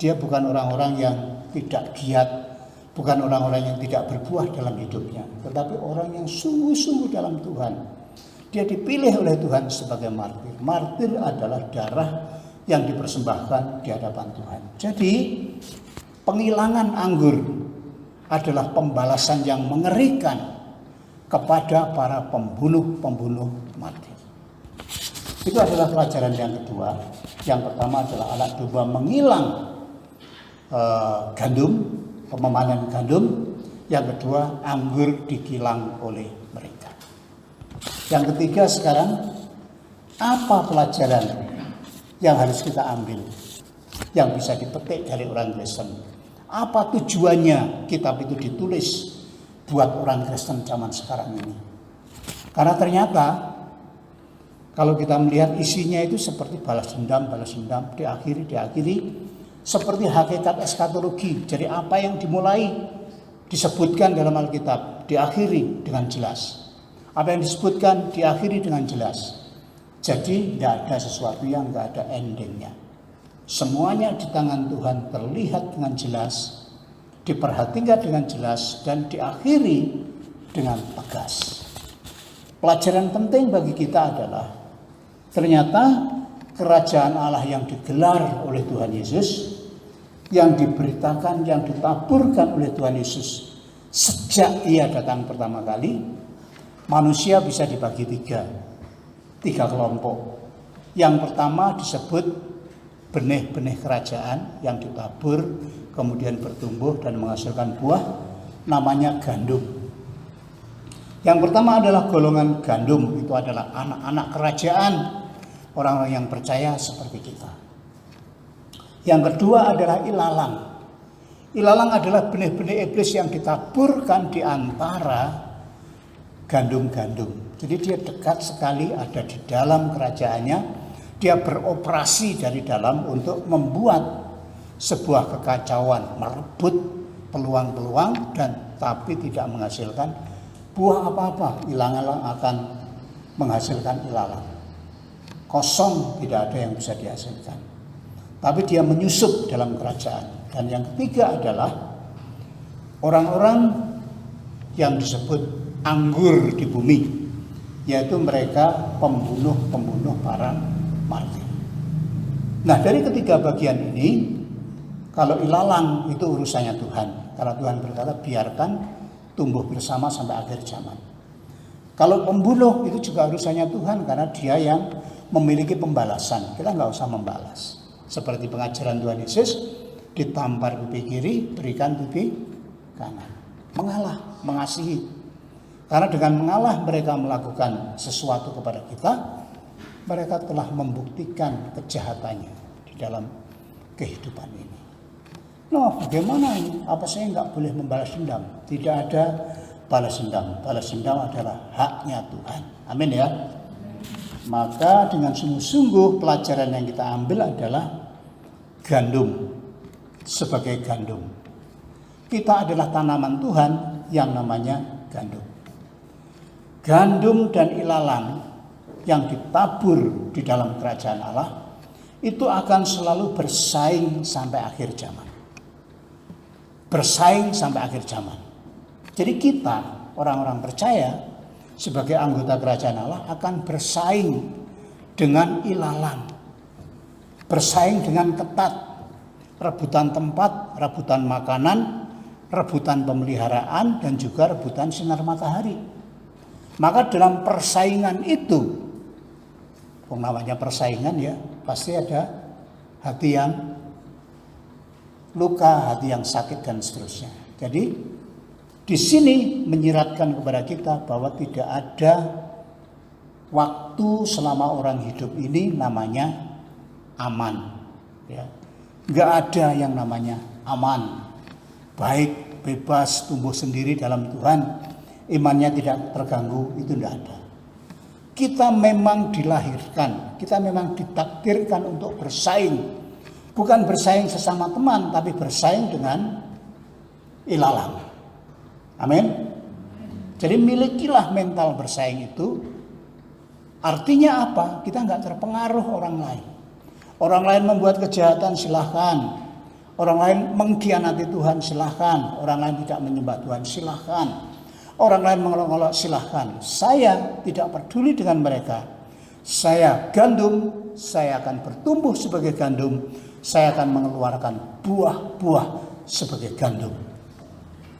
Dia bukan orang-orang yang tidak giat, bukan orang-orang yang tidak berbuah dalam hidupnya, tetapi orang yang sungguh-sungguh dalam Tuhan. Dia dipilih oleh Tuhan sebagai martir. Martir adalah darah yang dipersembahkan di hadapan Tuhan. Jadi penghilangan anggur adalah pembalasan yang mengerikan kepada para pembunuh-pembunuh martir. Itu adalah pelajaran yang kedua. Yang pertama adalah anak domba menghilang gandum, pemanen gandum. Yang kedua, anggur dikilang oleh mereka. Yang ketiga sekarang, apa pelajaran yang harus kita ambil, yang bisa dipetik dari orang Kristen? Apa tujuannya kitab itu ditulis buat orang Kristen zaman sekarang ini? Karena ternyata kalau kita melihat isinya itu seperti balas dendam, diakhiri seperti hakikat eskatologi. Jadi apa yang dimulai disebutkan dalam Alkitab diakhiri dengan jelas. Apa yang disebutkan diakhiri dengan jelas. Jadi tidak ada sesuatu yang tidak ada endingnya. Semuanya di tangan Tuhan terlihat dengan jelas, diperhatikan dengan jelas, dan diakhiri dengan tegas. Pelajaran penting bagi kita adalah ternyata kerajaan Allah yang digelar oleh Tuhan Yesus yang diberitakan, yang ditaburkan oleh Tuhan Yesus sejak ia datang pertama kali, manusia bisa dibagi tiga kelompok. Yang pertama disebut benih-benih kerajaan yang ditabur, kemudian bertumbuh dan menghasilkan buah, namanya gandum. Yang pertama adalah golongan gandum, itu adalah anak-anak kerajaan, orang-orang yang percaya seperti kita. Yang kedua adalah ilalang. Ilalang adalah benih-benih iblis yang ditaburkan di antara gandum-gandum. Jadi dia dekat sekali ada di dalam kerajaannya. Dia beroperasi dari dalam untuk membuat sebuah kekacauan, merebut peluang-peluang dan tapi tidak menghasilkan buah apa-apa. Ilalang akan menghasilkan ilalang. Kosong, tidak ada yang bisa dihasilkan. Tapi dia menyusup dalam kerajaan. Dan yang ketiga adalah orang-orang yang disebut anggur di bumi, yaitu mereka pembunuh-pembunuh para martir. Nah, dari ketiga bagian ini, kalau ilalang itu urusannya Tuhan. Karena Tuhan berkata biarkan tumbuh bersama sampai akhir zaman. Kalau pembunuh itu juga urusannya Tuhan, karena dia yang memiliki pembalasan. Kita nggak usah membalas. Seperti pengajaran Tuhan Yesus, ditampar pipi kiri, berikan pipi kanan. Mengalah, mengasihi. Karena dengan mengalah mereka melakukan sesuatu kepada kita, mereka telah membuktikan kejahatannya di dalam kehidupan ini. Nah, bagaimana ini? Apa saya nggak boleh membalas dendam? Tidak ada balas dendam. Balas dendam adalah haknya Tuhan. Amin ya. Maka dengan sungguh-sungguh pelajaran yang kita ambil adalah gandum sebagai gandum. Kita adalah tanaman Tuhan yang namanya gandum. Gandum dan ilalang yang ditabur di dalam kerajaan Allah itu akan selalu bersaing sampai akhir zaman. Bersaing sampai akhir zaman. Jadi kita, orang-orang percaya, sebagai anggota kerajaan Allah akan bersaing dengan ilalang. Bersaing dengan ketat. Rebutan tempat, rebutan makanan, rebutan pemeliharaan, dan juga rebutan sinar matahari. Maka dalam persaingan itu, namanya persaingan ya, pasti ada hati yang luka, hati yang sakit dan seterusnya. Jadi di sini menyiratkan kepada kita bahwa tidak ada waktu selama orang hidup ini namanya aman. Ya. Nggak ada yang namanya aman. Baik, bebas, tumbuh sendiri dalam Tuhan, imannya tidak terganggu, itu tidak ada. Kita memang dilahirkan, kita memang ditakdirkan untuk bersaing. Bukan bersaing sesama teman, tapi bersaing dengan ilalang. Amin. Jadi milikilah mental bersaing itu. Artinya apa? Kita nggak terpengaruh orang lain. Orang lain membuat kejahatan, silahkan. Orang lain mengkhianati Tuhan, silahkan. Orang lain tidak menyembah Tuhan, silahkan. Orang lain mengolok-olok, silahkan. Saya tidak peduli dengan mereka. Saya gandum, saya akan bertumbuh sebagai gandum. Saya akan mengeluarkan buah-buah sebagai gandum.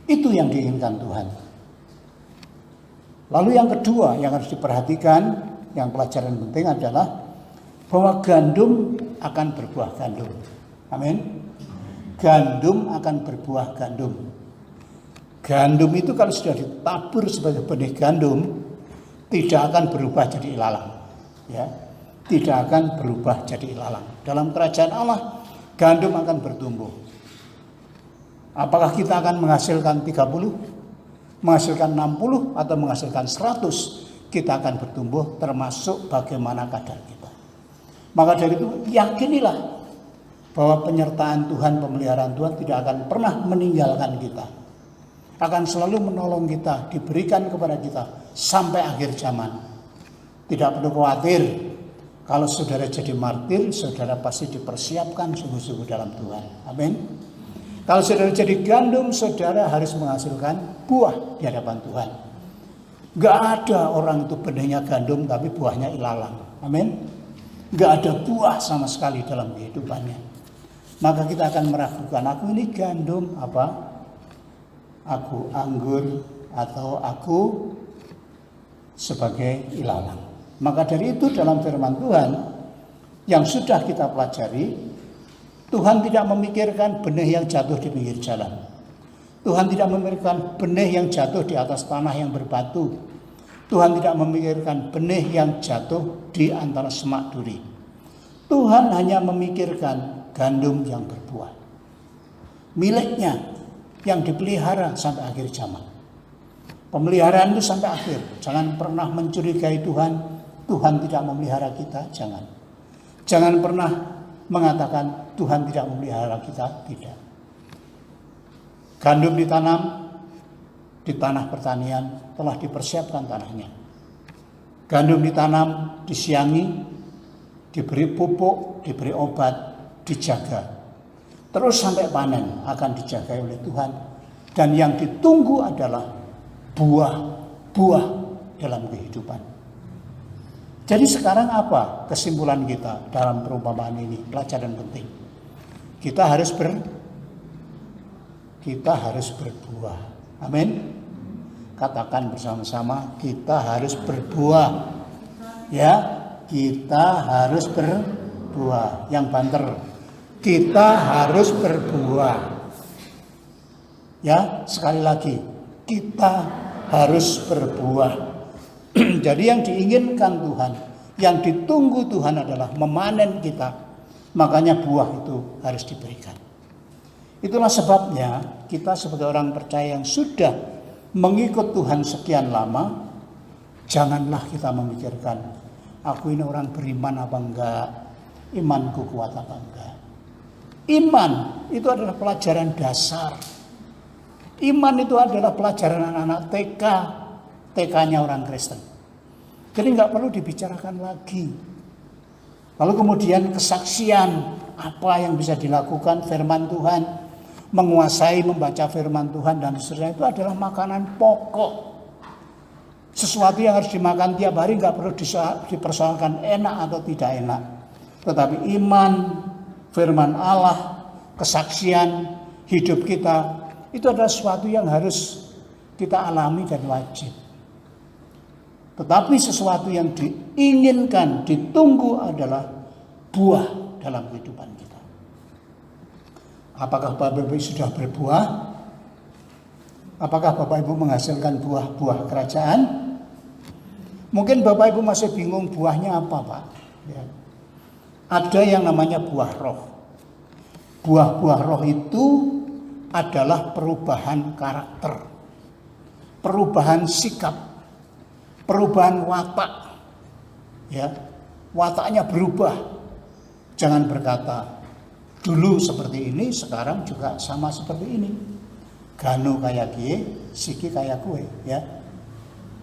Itu yang diinginkan Tuhan. Lalu yang kedua yang harus diperhatikan, yang pelajaran penting adalah bahwa gandum akan berbuah gandum. Amin. Gandum akan berbuah gandum. Gandum itu kalau sudah ditabur sebagai benih gandum, tidak akan berubah jadi ilalang. Ya, tidak akan berubah jadi ilalang. Dalam kerajaan Allah, gandum akan bertumbuh. Apakah kita akan menghasilkan 30, menghasilkan 60, atau menghasilkan 100? Kita akan bertumbuh termasuk bagaimana kadar kita. Maka dari itu yakinilah bahwa penyertaan Tuhan, pemeliharaan Tuhan tidak akan pernah meninggalkan kita. Akan selalu menolong kita, diberikan kepada kita sampai akhir zaman. Tidak perlu khawatir. Kalau saudara jadi martir, saudara pasti dipersiapkan sungguh-sungguh dalam Tuhan. Amin. Kalau saudara jadi gandum, saudara harus menghasilkan buah di hadapan Tuhan. Gak ada orang itu benihnya gandum tapi buahnya ilalang. Amin. Gak ada buah sama sekali dalam kehidupannya. maka kita akan meragukan, aku ini gandum apa? Aku anggur atau aku sebagai ilalang. Maka dari itu dalam firman Tuhan yang sudah kita pelajari, Tuhan tidak memikirkan benih yang jatuh di pinggir jalan. Tuhan tidak memikirkan benih yang jatuh di atas tanah yang berbatu. Tuhan tidak memikirkan benih yang jatuh di antara semak duri. Tuhan hanya memikirkan gandum yang berbuah. Miliknya yang dipelihara sampai akhir zaman. Pemeliharaan itu sampai akhir. Jangan pernah mencurigai Tuhan. Tuhan tidak memelihara kita, jangan. Jangan pernah mengatakan Tuhan tidak memelihara kita, tidak. Gandum ditanam di tanah pertanian, telah dipersiapkan tanahnya. Gandum ditanam, disiangi, diberi pupuk, diberi obat, dijaga. Terus sampai panen akan dijaga oleh Tuhan. Dan yang ditunggu adalah buah dalam kehidupan. Jadi sekarang apa kesimpulan kita dalam perumpamaan ini? Pelajaran penting. Kita harus berbuah. Amin. Katakan bersama-sama, kita harus berbuah. Ya, kita harus berbuah. Yang banter, kita harus berbuah. Ya, sekali lagi, kita harus berbuah. Jadi yang diinginkan Tuhan, yang ditunggu Tuhan adalah memanen kita. Makanya buah itu harus diberikan. Itulah sebabnya kita sebagai orang percaya yang sudah mengikut Tuhan sekian lama, janganlah kita memikirkan, aku ini orang beriman apa enggak, imanku kuat apa enggak. Iman itu adalah pelajaran dasar. Iman itu adalah pelajaran anak-anak TK, TK-nya orang Kristen. Jadi nggak perlu dibicarakan lagi. Lalu kemudian kesaksian, apa yang bisa dilakukan, firman Tuhan, menguasai membaca firman Tuhan dan seterusnya, itu adalah makanan pokok. Sesuatu yang harus dimakan tiap hari, nggak perlu dipersoalkan enak atau tidak enak. Tetapi iman, firman Allah, kesaksian, hidup kita, itu adalah sesuatu yang harus kita alami dan wajib. Tetapi sesuatu yang diinginkan, ditunggu adalah buah dalam kehidupan kita. Apakah Bapak Ibu sudah berbuah? Apakah Bapak Ibu menghasilkan buah-buah kerajaan? Mungkin Bapak Ibu masih bingung buahnya apa, Pak. Ya. Ada yang namanya buah roh. Buah-buah roh itu adalah perubahan karakter, perubahan sikap, perubahan watak. Ya, wataknya berubah. Jangan berkata, dulu seperti ini, sekarang juga sama seperti ini. Ganu kayak gie, siki kayak kue. Ya,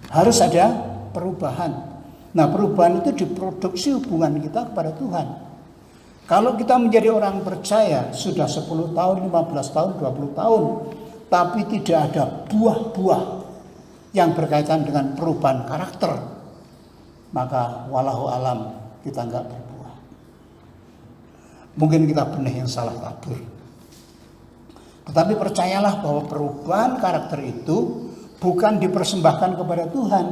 harus ada perubahan. Nah, perubahan itu diproduksi hubungan kita kepada Tuhan. Kalau kita menjadi orang percaya sudah 10 tahun, 15 tahun, 20 tahun, tapi tidak ada buah-buah yang berkaitan dengan perubahan karakter, maka walahu alam kita enggak berbuah. Mungkin kita benih yang salah tabur. Tetapi percayalah bahwa perubahan karakter itu bukan dipersembahkan kepada Tuhan,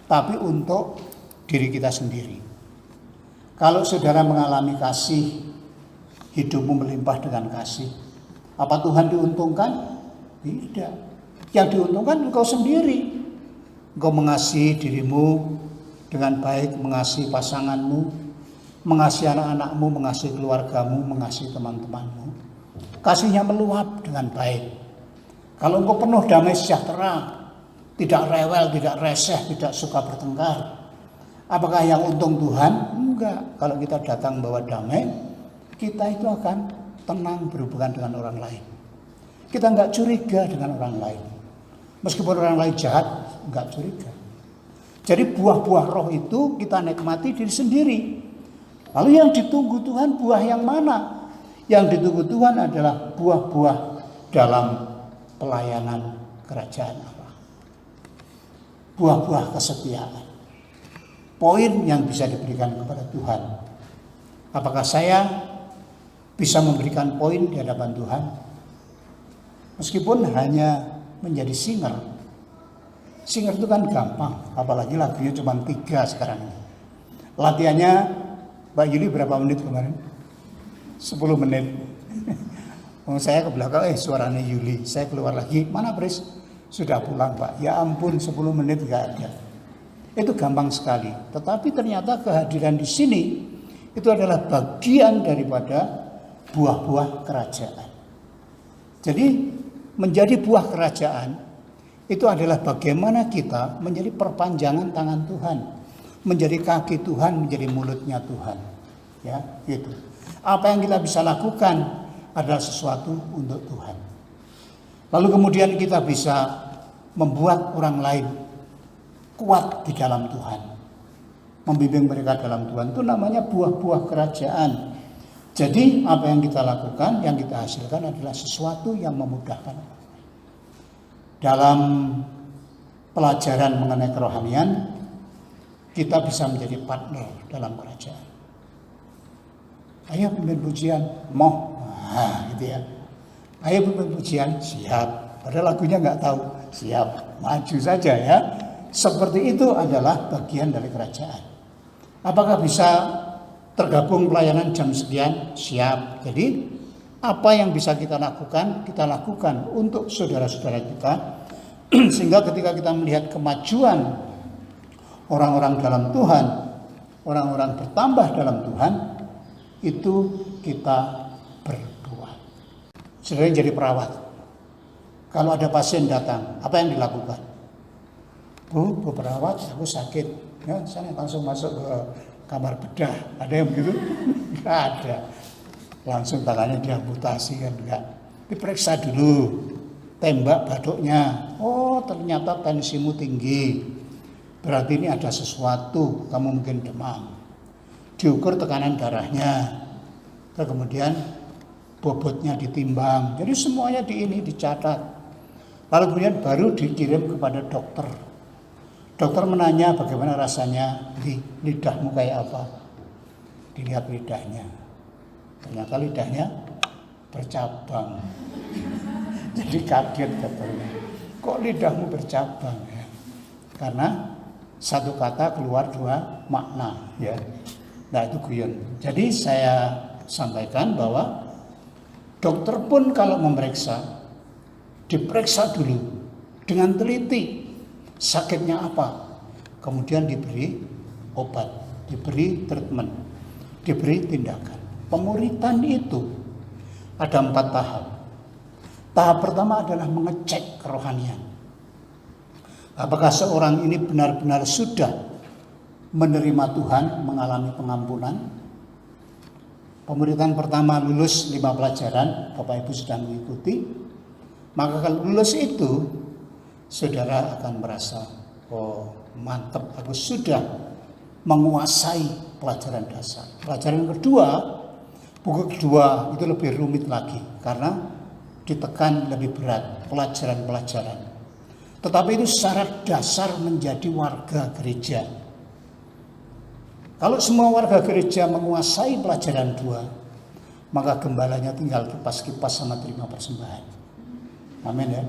tapi untuk diri kita sendiri. Kalau saudara mengalami kasih, hidupmu melimpah dengan kasih, apa Tuhan diuntungkan? Tidak. Yang diuntungkan engkau sendiri. Engkau mengasihi dirimu dengan baik, mengasihi pasanganmu, mengasihi anak-anakmu, mengasihi keluargamu, mengasihi teman-temanmu. Kasihnya meluap dengan baik. Kalau engkau penuh damai sejahtera, tidak rewel, tidak reseh, tidak suka bertengkar, apakah yang untung Tuhan? Enggak. Kalau kita datang bawa damai, kita itu akan tenang berhubungan dengan orang lain. Kita enggak curiga dengan orang lain. Meskipun orang lain jahat, enggak curiga. Jadi buah-buah roh itu kita nikmati diri sendiri. Lalu yang ditunggu Tuhan buah yang mana? Yang ditunggu Tuhan adalah buah-buah dalam pelayanan kerajaan Allah. Buah-buah kesetiaan. Poin yang bisa diberikan kepada Tuhan. Apakah saya bisa memberikan poin di hadapan Tuhan. Meskipun hanya menjadi singer. Singer itu kan gampang, apalagi lagunya cuma 3 sekarang ini. Latihannya Mbak Yuli berapa menit kemarin? 10 menit. Saya ke belakang, suaranya Yuli. Saya keluar lagi, mana Pris? Sudah pulang Pak. Ya ampun, 10 menit gak ada. Itu gampang sekali. Tetapi ternyata kehadiran di sini itu adalah bagian daripada buah-buah kerajaan. Jadi menjadi buah kerajaan itu adalah bagaimana kita menjadi perpanjangan tangan Tuhan, menjadi kaki Tuhan, menjadi mulutnya Tuhan. Ya, gitu. Apa yang kita bisa lakukan adalah sesuatu untuk Tuhan. Lalu kemudian kita bisa membuat orang lain kuat di dalam Tuhan, membimbing mereka dalam Tuhan. Itu namanya buah-buah kerajaan. Jadi apa yang kita lakukan, yang kita hasilkan adalah sesuatu yang memudahkan. Dalam pelajaran mengenai kerohanian, kita bisa menjadi partner dalam kerajaan. Ayo pimpin pujian, mau, gitu ya. Ayo pimpin pujian, siap. Padahal lagunya nggak tahu, siap, maju saja ya. Seperti itu adalah bagian dari kerajaan. Apakah bisa tergabung pelayanan jam sekian? Siap. Jadi apa yang bisa kita lakukan untuk saudara-saudara kita. Sehingga ketika kita melihat kemajuan orang-orang dalam Tuhan, orang-orang bertambah dalam Tuhan, itu kita berbuah. Saudara yang jadi perawat, kalau ada pasien datang, apa yang dilakukan? Bu perawat, aku sakit. Ya, saya langsung masuk ke kamar bedah. Ada yang begitu? Enggak ada. Langsung tangannya diamputasi kan enggak. Diperiksa dulu. Tembak batuknya. Oh, ternyata tensimu tinggi. Berarti ini ada sesuatu, kamu mungkin demam. Diukur tekanan darahnya. Terus kemudian bobotnya ditimbang. Jadi semuanya dicatat. Lalu kemudian baru dikirim kepada dokter. Dokter menanya bagaimana rasanya, lidahmu kayak apa? Dilihat lidahnya. Ternyata lidahnya bercabang. Jadi kaget dokternya. Kok lidahmu bercabang ya? Karena satu kata keluar 2 makna ya. Nah itu guyon. Jadi saya sampaikan bahwa dokter pun kalau memeriksa, diperiksa dulu dengan teliti. Sakitnya apa? Kemudian diberi obat, diberi treatment, diberi tindakan. Pemuritan itu ada 4 tahap. Tahap pertama adalah mengecek kerohanian. Apakah seorang ini benar-benar sudah menerima Tuhan, mengalami pengampunan? Pemuritan pertama lulus 5 pelajaran, Bapak Ibu sudah mengikuti. Maka kalau lulus itu, saudara akan merasa, oh mantap, aku sudah menguasai pelajaran dasar. Pelajaran kedua, buku kedua itu lebih rumit lagi karena ditekan lebih berat pelajaran-pelajaran. Tetapi itu syarat dasar menjadi warga gereja. Kalau semua warga gereja menguasai pelajaran 2, maka gembalanya tinggal kipas-kipas sama terima persembahan. Amin ya.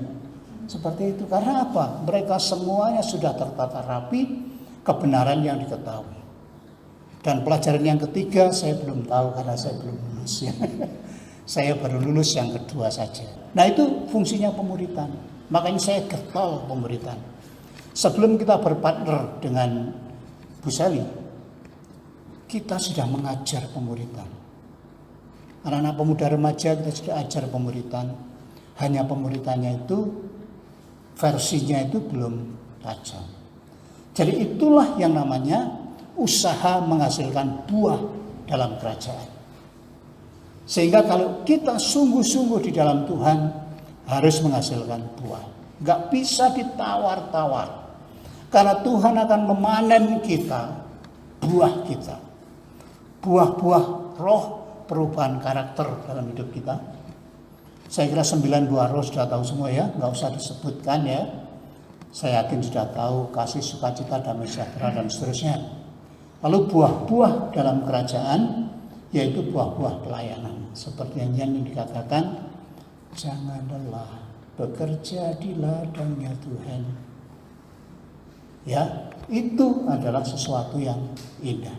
Seperti itu. Karena apa? Mereka semuanya sudah tertata rapi, kebenaran yang diketahui. Dan pelajaran yang ketiga saya belum tahu karena saya belum lulus ya. Saya baru lulus yang kedua saja. Nah itu fungsinya pemuritan. Makanya saya getol pemuritan. Sebelum kita berpartner dengan Bu Sally, kita sudah mengajar pemuritan. Anak-anak pemuda remaja kita sudah ajar pemuritan. Hanya pemuritannya itu versinya itu belum tajam. Jadi itulah yang namanya usaha menghasilkan buah dalam kerajaan. Sehingga kalau kita sungguh-sungguh di dalam Tuhan harus menghasilkan buah. Gak bisa ditawar-tawar. Karena Tuhan akan memanen kita, buah kita. Buah-buah roh perubahan karakter dalam hidup kita. Saya kira 9 buah roh sudah tahu semua ya, nggak usah disebutkan ya. Saya yakin sudah tahu kasih, sukacita, damai sejahtera dan seterusnya. Lalu buah-buah dalam kerajaan yaitu buah-buah pelayanan. Seperti yang dikatakan, jangan lelah bekerja di ladangnya Tuhan. Ya, itu adalah sesuatu yang indah.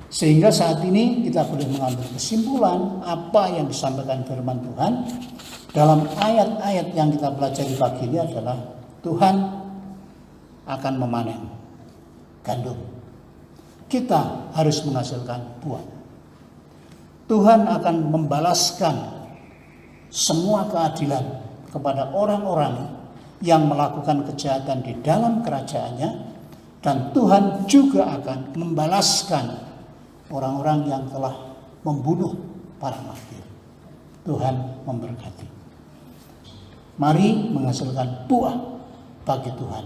Sehingga saat ini kita boleh mengambil kesimpulan apa yang disampaikan firman Tuhan dalam ayat-ayat yang kita pelajari pagi ini adalah Tuhan akan memanen gandum. Kita harus menghasilkan buah. Tuhan akan membalaskan semua keadilan kepada orang-orang yang melakukan kejahatan di dalam kerajaannya, dan Tuhan juga akan membalaskan orang-orang yang telah membunuh para martir. Tuhan memberkati. Mari menghasilkan buah bagi Tuhan.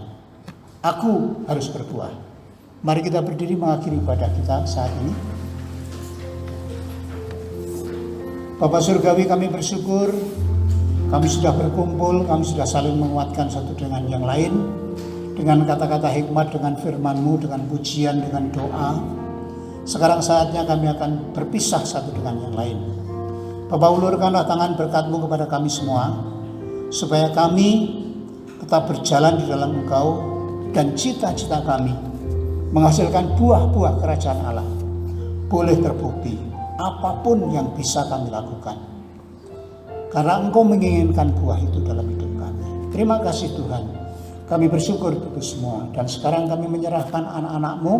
Aku harus berbuah. Mari kita berdiri mengakhiri ibadah kita saat ini. Bapa Surgawi, kami bersyukur kami sudah berkumpul, kami sudah saling menguatkan satu dengan yang lain dengan kata-kata hikmat, dengan firman-Mu, dengan pujian, dengan doa. Sekarang saatnya kami akan berpisah satu dengan yang lain. Bapa, ulurkanlah tangan berkat-Mu kepada kami semua, supaya kami tetap berjalan di dalam Engkau dan cita-cita kami menghasilkan buah-buah kerajaan Allah boleh terbukti apapun yang bisa kami lakukan, karena Engkau menginginkan buah itu dalam hidup kami. Terima kasih Tuhan, kami bersyukur untuk itu semua. Dan sekarang kami menyerahkan anak-anak-Mu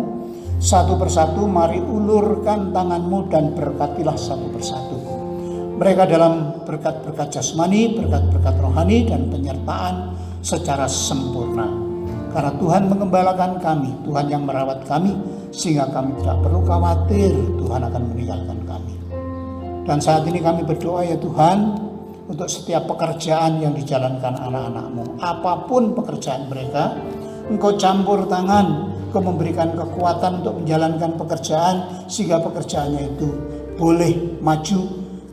satu persatu. Mari ulurkan tangan-Mu dan berkatilah satu persatu mereka dalam berkat-berkat jasmani, berkat-berkat rohani, dan penyertaan secara sempurna. Karena Tuhan mengembalakan kami, Tuhan yang merawat kami, sehingga kami tidak perlu khawatir Tuhan akan meninggalkan kami. Dan saat ini kami berdoa ya Tuhan, untuk setiap pekerjaan yang dijalankan anak-anak-Mu, apapun pekerjaan mereka, Engkau campur tangan, Engkau memberikan kekuatan untuk menjalankan pekerjaan, sehingga pekerjaannya itu boleh maju,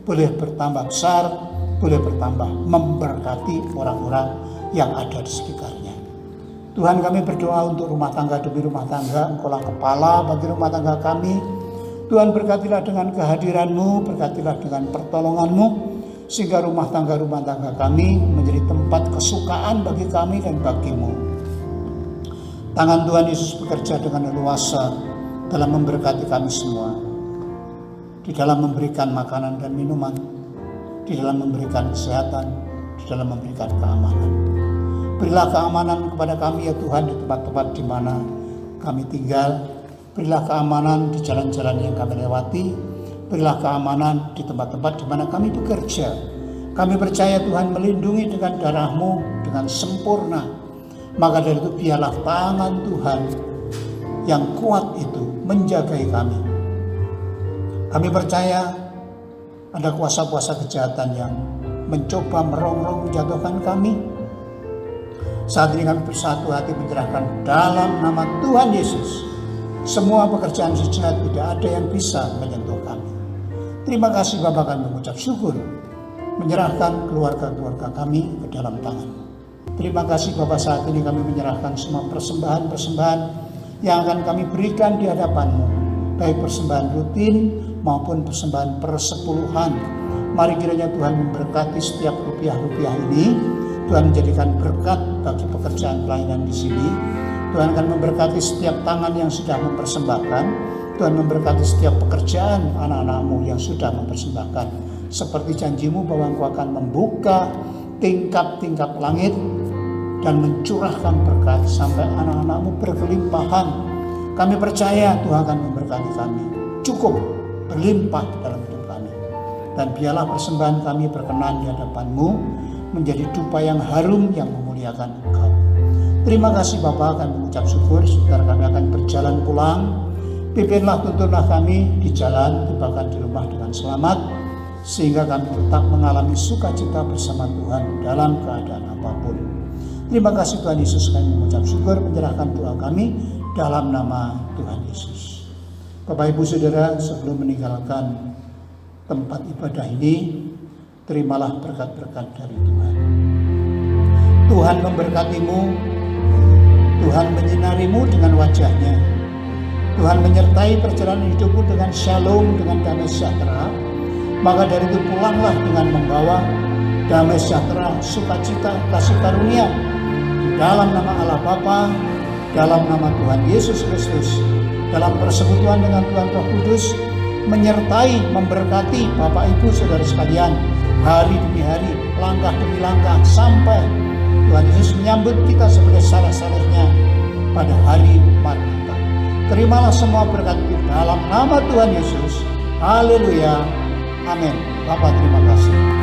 boleh bertambah besar, boleh bertambah memberkati orang-orang yang ada di sekitarnya. Tuhan, kami berdoa untuk rumah tangga demi rumah tangga. Engkaulah kepala bagi rumah tangga kami. Tuhan, berkatilah dengan kehadiran-Mu, berkatilah dengan pertolongan-Mu, sehingga rumah tangga kami menjadi tempat kesukaan bagi kami dan bagi-Mu. Tangan Tuhan Yesus bekerja dengan leluasa dalam memberkati kami semua, di dalam memberikan makanan dan minuman, di dalam memberikan kesehatan, di dalam memberikan keamanan. Berilah keamanan kepada kami ya Tuhan di tempat-tempat di mana kami tinggal. Berilah keamanan di jalan-jalan yang kami lewati. Berilah keamanan di tempat-tempat di mana kami bekerja. Kami percaya Tuhan melindungi dengan darah-Mu dengan sempurna. Maka dari itu biarlah tangan Tuhan yang kuat itu menjagai kami. Kami percaya ada kuasa-kuasa kejahatan yang mencoba merongrong menjatuhkan kami. Saat ini kami bersatu hati menyerahkan dalam nama Tuhan Yesus. Semua pekerjaan sejahat, tidak ada yang bisa menyentuh kami. Terima kasih Bapa, kami mengucap syukur, menyerahkan keluarga-keluarga kami ke dalam tangan. Terima kasih Bapa, saat ini kami menyerahkan semua persembahan-persembahan yang akan kami berikan di hadapan-Mu, baik persembahan rutin maupun persembahan persepuluhan. Mari kiranya Tuhan memberkati setiap rupiah-rupiah ini. Tuhan menjadikan berkat bagi pekerjaan pelayanan di sini. Tuhan akan memberkati setiap tangan yang sudah mempersembahkan. Tuhan memberkati setiap pekerjaan anak-anak-Mu yang sudah mempersembahkan. Seperti janji-Mu bahwa Engkau akan membuka tingkap-tingkap langit dan mencurahkan berkat sampai anak-anak-Mu berkelimpahan. Kami percaya Tuhan akan memberkati kami cukup berlimpah dalam hidup kami. Dan biarlah persembahan kami berkenan di hadapan-Mu, menjadi dupa yang harum yang memuliakan Engkau. Terima kasih Bapa, kami mengucap syukur. Sebentar kami akan berjalan pulang. Pimpinlah, tuntunlah kami di jalan, tibakan di rumah dengan selamat, sehingga kami tetap mengalami sukacita bersama Tuhan dalam keadaan apapun. Terima kasih Tuhan Yesus, kami mengucap syukur, menyerahkan doa kami dalam nama Tuhan Yesus. Bapak Ibu Saudara, sebelum meninggalkan tempat ibadah ini, terimalah berkat-berkat dari Tuhan. Tuhan memberkati-Mu, Tuhan menyinari-Mu dengan wajah-Nya, Tuhan menyertai perjalanan hidupmu dengan shalom, dengan damai sejahtera. Maka dari itu pulanglah dengan membawa damai sejahtera, sukacita, kasih karunia di dalam nama Allah Bapa, dalam nama Tuhan Yesus Kristus, dalam persekutuan dengan Tuhan Roh Kudus, menyertai, memberkati Bapak Ibu Saudara sekalian hari demi hari, langkah demi langkah, sampai Tuhan Yesus menyambut kita sebagai saleh-salehnya pada hari Maranatha. Terimalah semua berkat itu dalam nama Tuhan Yesus. Haleluya. Amin. Bapak terima kasih.